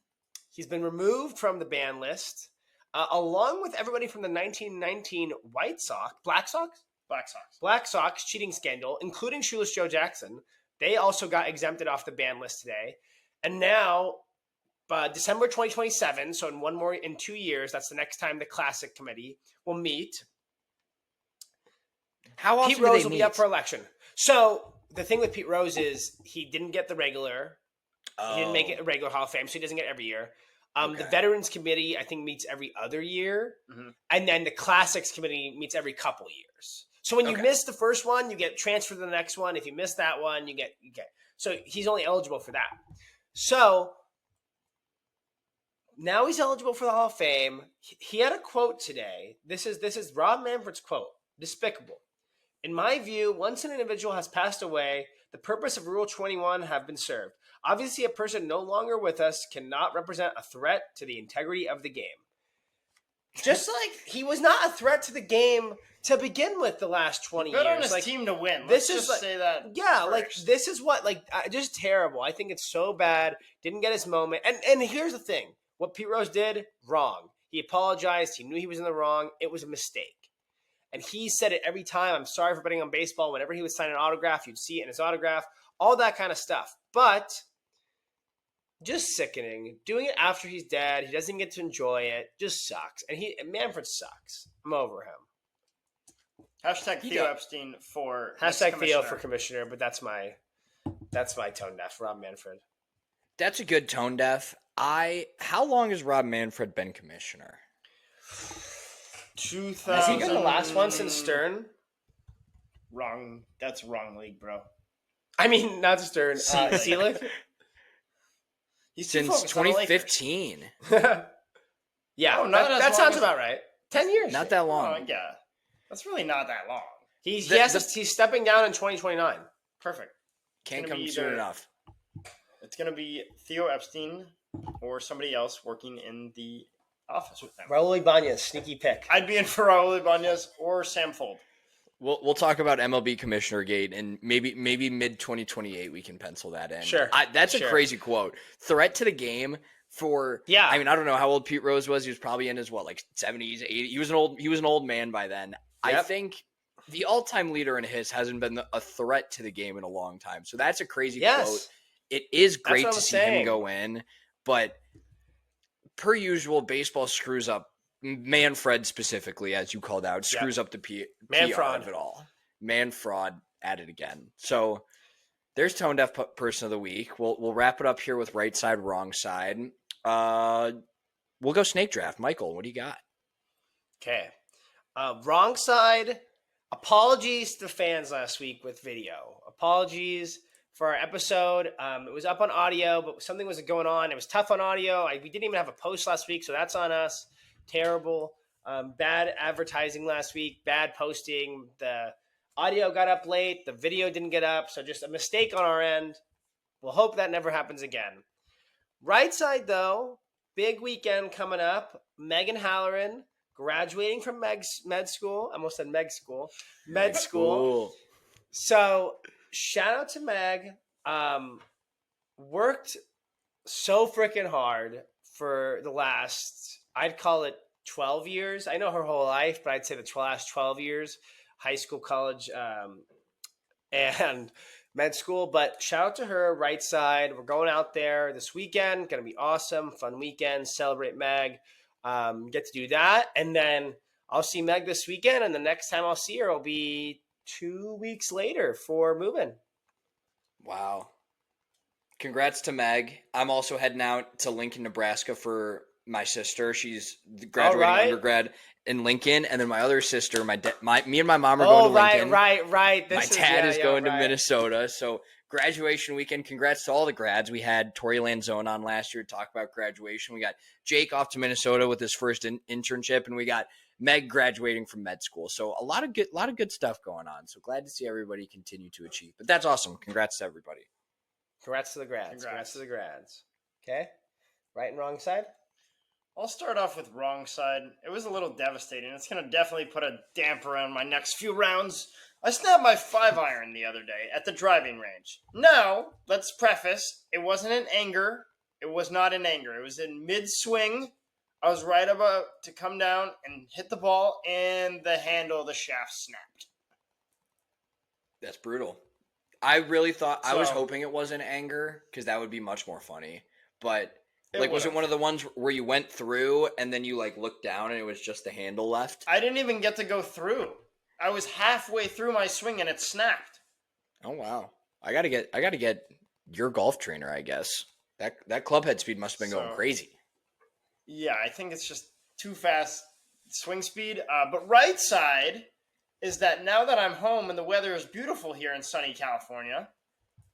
he's been removed from the ban list, along with everybody from the 1919 Black Sox cheating scandal, including Shoeless Joe Jackson. They also got exempted off the ban list today. And now, December 2027, so in 2 years, that's the next time the Classic Committee will meet. How often Pete Rose will meet? be up for election. So the thing with Pete Rose is he didn't get the regular. He didn't make it a regular Hall of Fame, so he doesn't get every year. The Veterans Committee, I think, meets every other year. Mm-hmm. And then the Classics Committee meets every couple years. So when you miss the first one, you get transferred to the next one. If you miss that one, you get. So he's only eligible for that. So Now he's eligible for the Hall of Fame. He had a quote today. This is Rob Manfred's quote. Despicable. In my view, once an individual has passed away, the purpose of Rule 21 have been served. Obviously, a person no longer with us cannot represent a threat to the integrity of the game. Just like he was not a threat to the game to begin with the last 20 Good years. on his Like, team to win. this Let's is just like- say that. yeah, first. like this is what just terrible. I think it's so bad. Didn't get his moment. And here's the thing: what Pete Rose did, wrong. He apologized. He knew he was in the wrong. It was a mistake. And he said it every time. I'm sorry for betting on baseball. Whenever he would sign an autograph, you'd see it in his autograph. All that kind of stuff. But just sickening. Doing it after he's dead. He doesn't get to enjoy it. Just sucks. And Manfred sucks. I'm over him. Hashtag He Theo got- Epstein for Hashtag Theo commissioner. for commissioner, but that's my tone deaf. Rob Manfred. That's a good tone deaf. How long has Rob Manfred been commissioner? 2000. Has he been the last one since Stern? Wrong. That's wrong league, bro. I mean, not Stern. Selig. Selig? He's too Since focused on the Lakers. 2015. Yeah, Oh, not as that long sounds as- about right. 10 years. Not that Oh, long. yeah. That's really not that long. He's The- he's stepping down in 2029. Perfect. Can't gonna come be soon either- enough. It's going to be Theo Epstein or somebody else working in the office with them. Raul Ibanez, sneaky pick. I'd be in for Raul Ibanez or Sam Fold. We'll talk about MLB Commissioner Gate and maybe mid 2028 we can pencil that in. Sure. That's a Sure. crazy quote. Threat to the game for Yeah. I mean I don't know how old Pete Rose was. He was probably in his 70s, 80s. He was an old man by then. I Yep. think the all-time leader in his hasn't been a threat to the game in a long time. So that's a crazy Yes. quote. It is great what to I'm see saying. him go in, but per usual, baseball screws up. Manfred specifically, as you called out, screws up the Man PR fraud. of it all. Man fraud at it again. So there's tone deaf person of the week. We'll wrap it up here with right side, wrong side. We'll go snake draft. Michael, what do you got? Okay. Wrong side. Apologies to fans last week with video. Apologies for our episode. It was up on audio, but something was going on. It was tough on audio. We didn't even have a post last week, so that's on us. Terrible. Bad advertising last week. Bad posting. The audio got up late. The video didn't get up. So just a mistake on our end. We'll hope that never happens again. Right side, though, big weekend coming up. Megan Halloran graduating from med school. I almost said Meg school. Med school. So shout out to Meg. Worked so freaking hard for the last, I'd call it 12 years. I know her whole life, but I'd say the last 12 years, high school, college, and med school. But shout out to her, right side. We're going out there this weekend. Going to be awesome. Fun weekend. Celebrate Meg. Get to do that. And then I'll see Meg this weekend. And the next time I'll see her will be 2 weeks later for moving. Wow. Congrats to Meg. I'm also heading out to Lincoln, Nebraska for my sister. She's graduating undergrad in Lincoln. And then my other sister, me and my mom are going to Lincoln. Right. My dad is going to Minnesota. So graduation weekend. Congrats to all the grads. We had Tori Lanzone on last year to talk about graduation. We got Jake off to Minnesota with his first internship, and we got Meg graduating from med school. So a lot of good stuff going on. So glad to see everybody continue to achieve. But that's awesome. Congrats to everybody. Congrats to the grads. Congrats to the grads. Okay. Right and wrong side? I'll start off with wrong side. It was a little devastating. It's going to definitely put a damper on my next few rounds. I snapped my 5-iron the other day at the driving range. Now, let's preface, it wasn't in anger. It was not in anger. It was in mid-swing. I was right about to come down and hit the ball, and the handle of the shaft snapped. That's brutal. I really thought I was So- hoping it wasn't anger because that would be much more funny. But It was it would've. one of the ones where you went through and then you looked down and it was just the handle left? I didn't even get to go through. I was halfway through my swing, and it snapped. Oh wow! I gotta get your golf trainer. I guess that club head speed must have been going So- crazy. Yeah, I think it's just too fast swing speed. But right side is that now that I'm home and the weather is beautiful here in sunny California,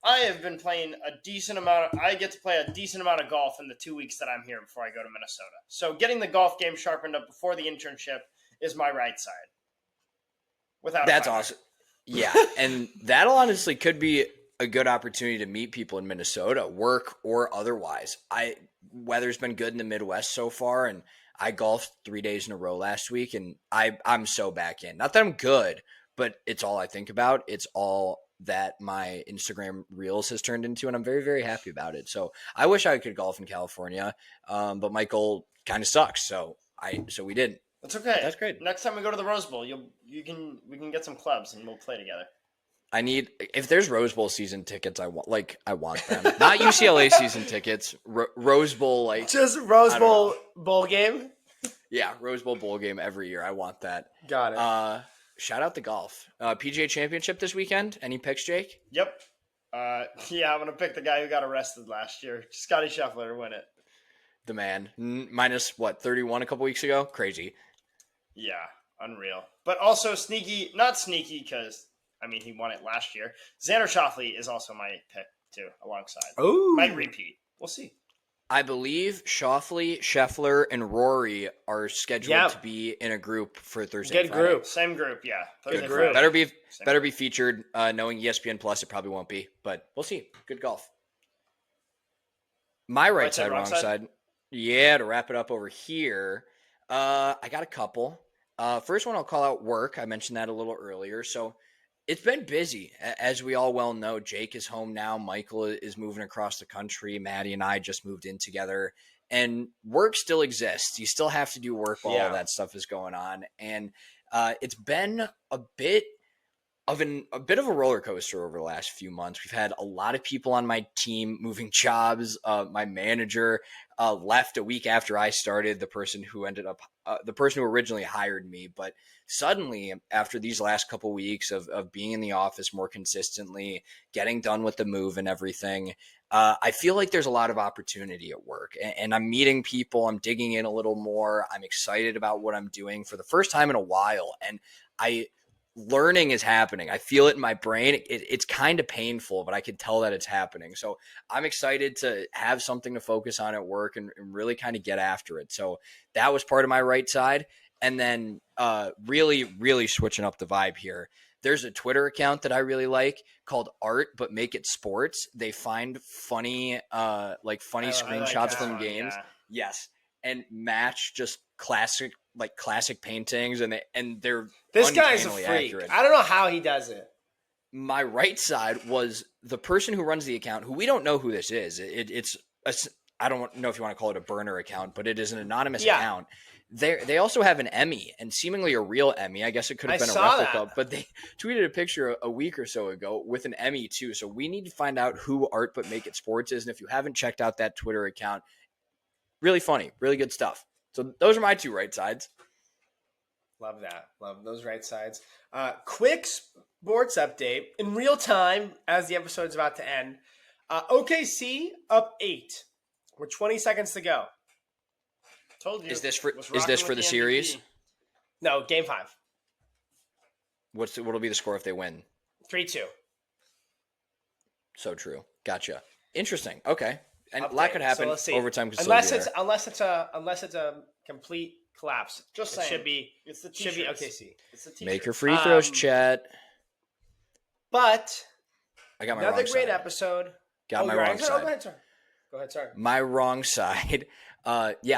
I have been playing a decent amount. I get to play a decent amount of golf in the 2 weeks that I'm here before I go to Minnesota. So getting the golf game sharpened up before the internship is my right side. That's awesome. Yeah, and that honestly could be a good opportunity to meet people in Minnesota, work or otherwise. Weather's been good in the Midwest so far, and I golfed 3 days in a row last week, and I'm so back in. Not that I'm good, but it's all I think about. It's all that my Instagram Reels has turned into, and I'm very, very happy about it. So I wish I could golf in California, but my goal kind of sucks. So we didn't. That's okay. That's great. Next time we go to the Rose Bowl, we can get some clubs and we'll play together. If there's Rose Bowl season tickets, I want them. Not UCLA season tickets. Rose Bowl, just Rose Bowl game. Yeah, Rose Bowl bowl game every year. I want that. Got it. Shout out to golf. PGA Championship this weekend. Any picks, Jake? Yep. Yeah, I'm gonna pick the guy who got arrested last year, Scotty Scheffler, to win it. The man, minus 31 a couple weeks ago. Crazy. Yeah, unreal. But also sneaky, not sneaky because he won it last year. Xander Schauffele is also my pick too, alongside. Oh, might repeat. We'll see. I believe Schauffele, Scheffler, and Rory are scheduled to be in a group for Thursday. Good group, same group, yeah. Thursday, group. Better be featured. Knowing ESPN Plus, it probably won't be, but we'll see. Good golf. My right side, wrong side. Yeah, to wrap it up over here, I got a couple. First one, I'll call out work. I mentioned that a little earlier. So it's been busy. As we all well know, Jake is home now. Michael is moving across the country. Maddie and I just moved in together. And work still exists. You still have to do work while all that stuff is going on. And it's been a bit of a roller coaster over the last few months. We've had a lot of people on my team moving jobs. My manager left a week after I started, the person who originally hired me. But suddenly, after these last couple weeks of being in the office more consistently, getting done with the move and everything, I feel like there's a lot of opportunity at work. And I'm meeting people. I'm digging in a little more. I'm excited about what I'm doing for the first time in a while. And learning is happening. I feel it in my brain. It's kind of painful, but I can tell that it's happening. So I'm excited to have something to focus on at work and really kind of get after it. So that was part of my right side. And then really, really switching up the vibe here. There's a Twitter account that I really like called Art But Make It Sports. They find funny screenshots from games. Yeah. Yes. And match just classic paintings, and they're this guy's a freak. Accurate. I don't know how he does it. My right side was the person who runs the account, who we don't know who this is. I don't know if you want to call it a burner account, but it is an anonymous account. They also have an Emmy, and seemingly a real Emmy. I guess it could have been a replica, but they tweeted a picture a week or so ago with an Emmy too. So we need to find out who Art But Make It Sports is, and if you haven't checked out that Twitter account, really funny, really good stuff. So those are my two right sides. Love that. Love those right sides. Quick sports update in real time as the episode's about to end. OKC up 8 with 20 seconds to go. Told you. Is this for the series? No, game 5. What'll be the score if they win? 3-2. So true. Gotcha. Interesting. Okay. And a lot could happen. Overtime could unless it's a complete collapse. Just saying. Should be OKC. It's the Make your free throws, chat. But I got my another wrong great side. episode. Got my wrong side. Go ahead, sorry. My wrong side.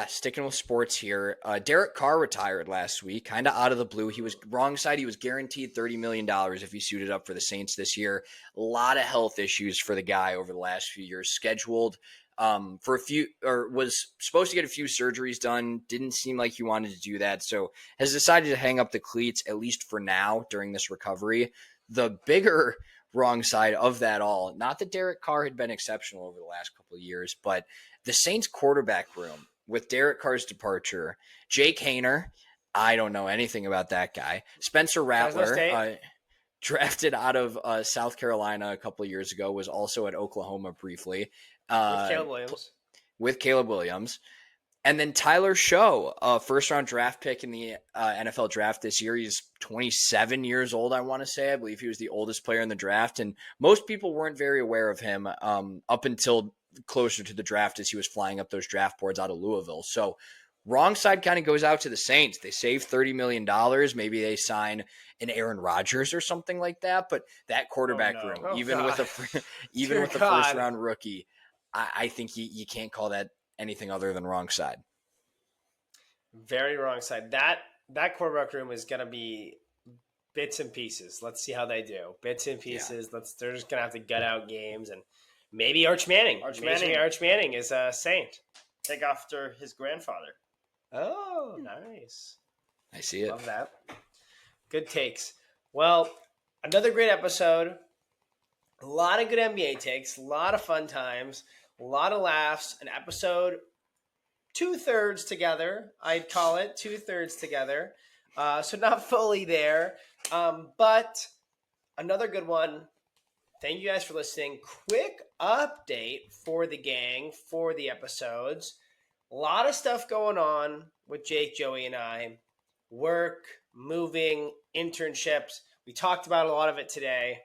Sticking with sports here. Derek Carr retired last week, kind of out of the blue. He was wrong side. He was guaranteed $30 million if he suited up for the Saints this year. A lot of health issues for the guy over the last few years. Scheduled was supposed to get a few surgeries done. Didn't seem like he wanted to do that. So has decided to hang up the cleats, at least for now, during this recovery. The bigger wrong side of that all, not that Derek Carr had been exceptional over the last couple of years, but the Saints quarterback room with Derek Carr's departure, Jake Haener, I don't know anything about that guy. Spencer Rattler, drafted out of South Carolina a couple of years ago, was also at Oklahoma briefly. With Caleb Williams. With Caleb Williams. And then Tyler Show, a first-round draft pick in the NFL draft this year. He's 27 years old, I want to say. I believe he was the oldest player in the draft. And most people weren't very aware of him up until closer to the draft as he was flying up those draft boards out of Louisville. So wrong side kind of goes out to the Saints. They save $30 million. Maybe they sign an Aaron Rodgers or something like that. But that quarterback room, even with a first-round rookie, I think you can't call that anything other than wrong side. Very wrong side. That quarterback room is going to be bits and pieces. Let's see how they do. Bits and pieces. Yeah. They're just going to have to gut out games, and maybe Arch Manning. Arch Manning is a Saint. Take after his grandfather. Oh, nice. I see it. Love that. Good takes. Well, another great episode. A lot of good NBA takes. A lot of fun times. A lot of laughs. An episode 2/3 together. I'd call it 2/3 together. So not fully there. But another good one. Thank you guys for listening. Quick update for the gang for the episodes. A lot of stuff going on with Jake, Joey, and I. Work, moving, internships. We talked about a lot of it today.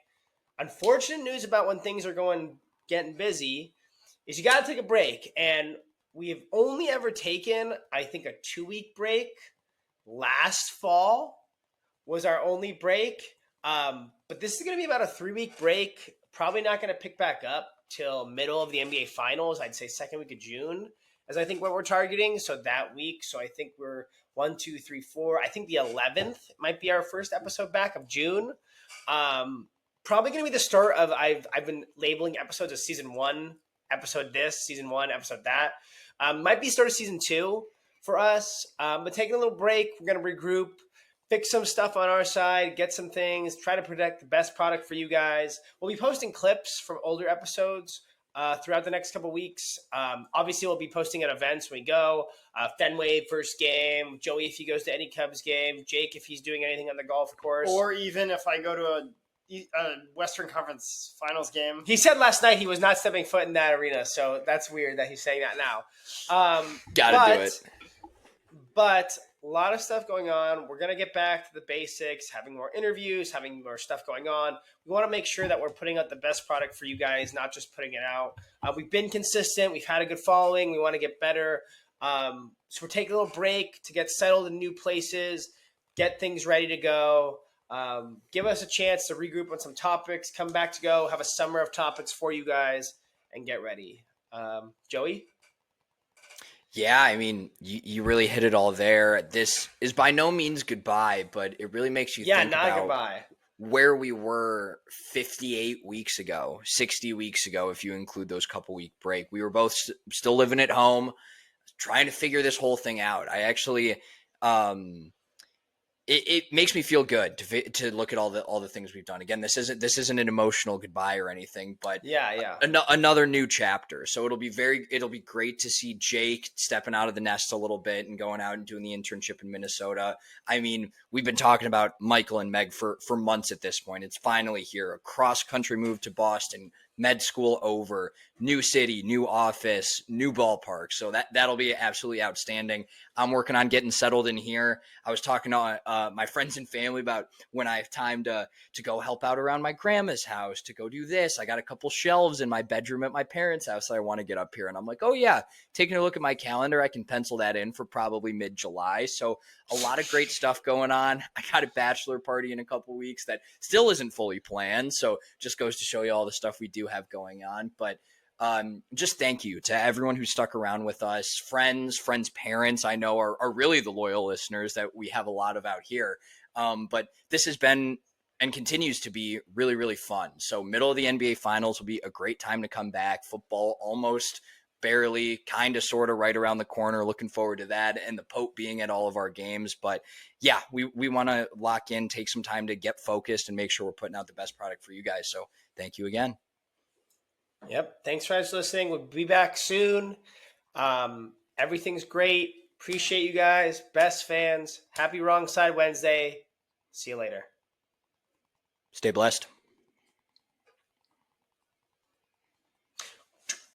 Unfortunate news about when things are getting busy is you got to take a break. And we've only ever taken, I think, a 2-week break. Last fall was our only break. But this is going to be about a 3-week break. Probably not going to pick back up till middle of the NBA Finals. I'd say second week of June, as I think what we're targeting. So that week. So I think we're 1, 2, 3, 4. I think the 11th might be our first episode back of June. Probably going to be the start of I've been labeling episodes as season 1, episode this, season 1, episode that. Might be start of season 2 for us. But taking a little break, we're going to regroup, fix some stuff on our side, get some things, try to protect the best product for you guys. We'll be posting clips from older episodes throughout the next couple weeks. Obviously, we'll be posting at events when we go. Fenway first game. Joey if he goes to any Cubs game. Jake if he's doing anything on the golf course. Or even if I go to a Western Conference Finals game. He said last night he was not stepping foot in that arena, so that's weird that he's saying that now. Gotta do it. But a lot of stuff going on. We're going to get back to the basics, having more interviews, having more stuff going on. We want to make sure that we're putting out the best product for you guys, not just putting it out. We've been consistent. We've had a good following. We want to get better. So we're taking a little break to get settled in new places, get things ready to go. Give us a chance to regroup on some topics, come back to go, have a summer of topics for you guys, and get ready. Joey? Yeah, I mean, you really hit it all there. This is by no means goodbye, but it really makes you think about goodbye. Where we were 58 weeks ago, 60 weeks ago, if you include those couple week break. We were both still living at home, trying to figure this whole thing out. I actually, it makes me feel good to look at all the things we've done. Again, this isn't an emotional goodbye or anything, but another new chapter. So it'll be great to see Jake stepping out of the nest a little bit and going out and doing the internship in Minnesota. I mean, we've been talking about Michael and Meg for months at this point. It's finally here. A cross country move to Boston, med school over, new city, new office, new ballpark. So that'll be absolutely outstanding. I'm working on getting settled in here. I was talking to my friends and family about when I have time to go help out around my grandma's house, to go do this. I got a couple shelves in my bedroom at my parents' house that I want to get up here. And I'm like, oh yeah, taking a look at my calendar, I can pencil that in for probably mid-July. So a lot of great stuff going on. I got a bachelor party in a couple weeks that still isn't fully planned. So just goes to show you all the stuff we do have going on. But just thank you to everyone who stuck around with us. Friends, parents, I know are really the loyal listeners that we have a lot of out here. But this has been and continues to be really, really fun. So middle of the NBA Finals will be a great time to come back. Football almost barely, kind of, sort of right around the corner. Looking forward to that, and the Pope being at all of our games. But yeah, we want to lock in, take some time to get focused and make sure we're putting out the best product for you guys. So thank you again. Yep. Thanks for listening. We'll be back soon. Everything's great. Appreciate you guys. Best fans. Happy Wrong Side Wednesday. See you later. Stay blessed.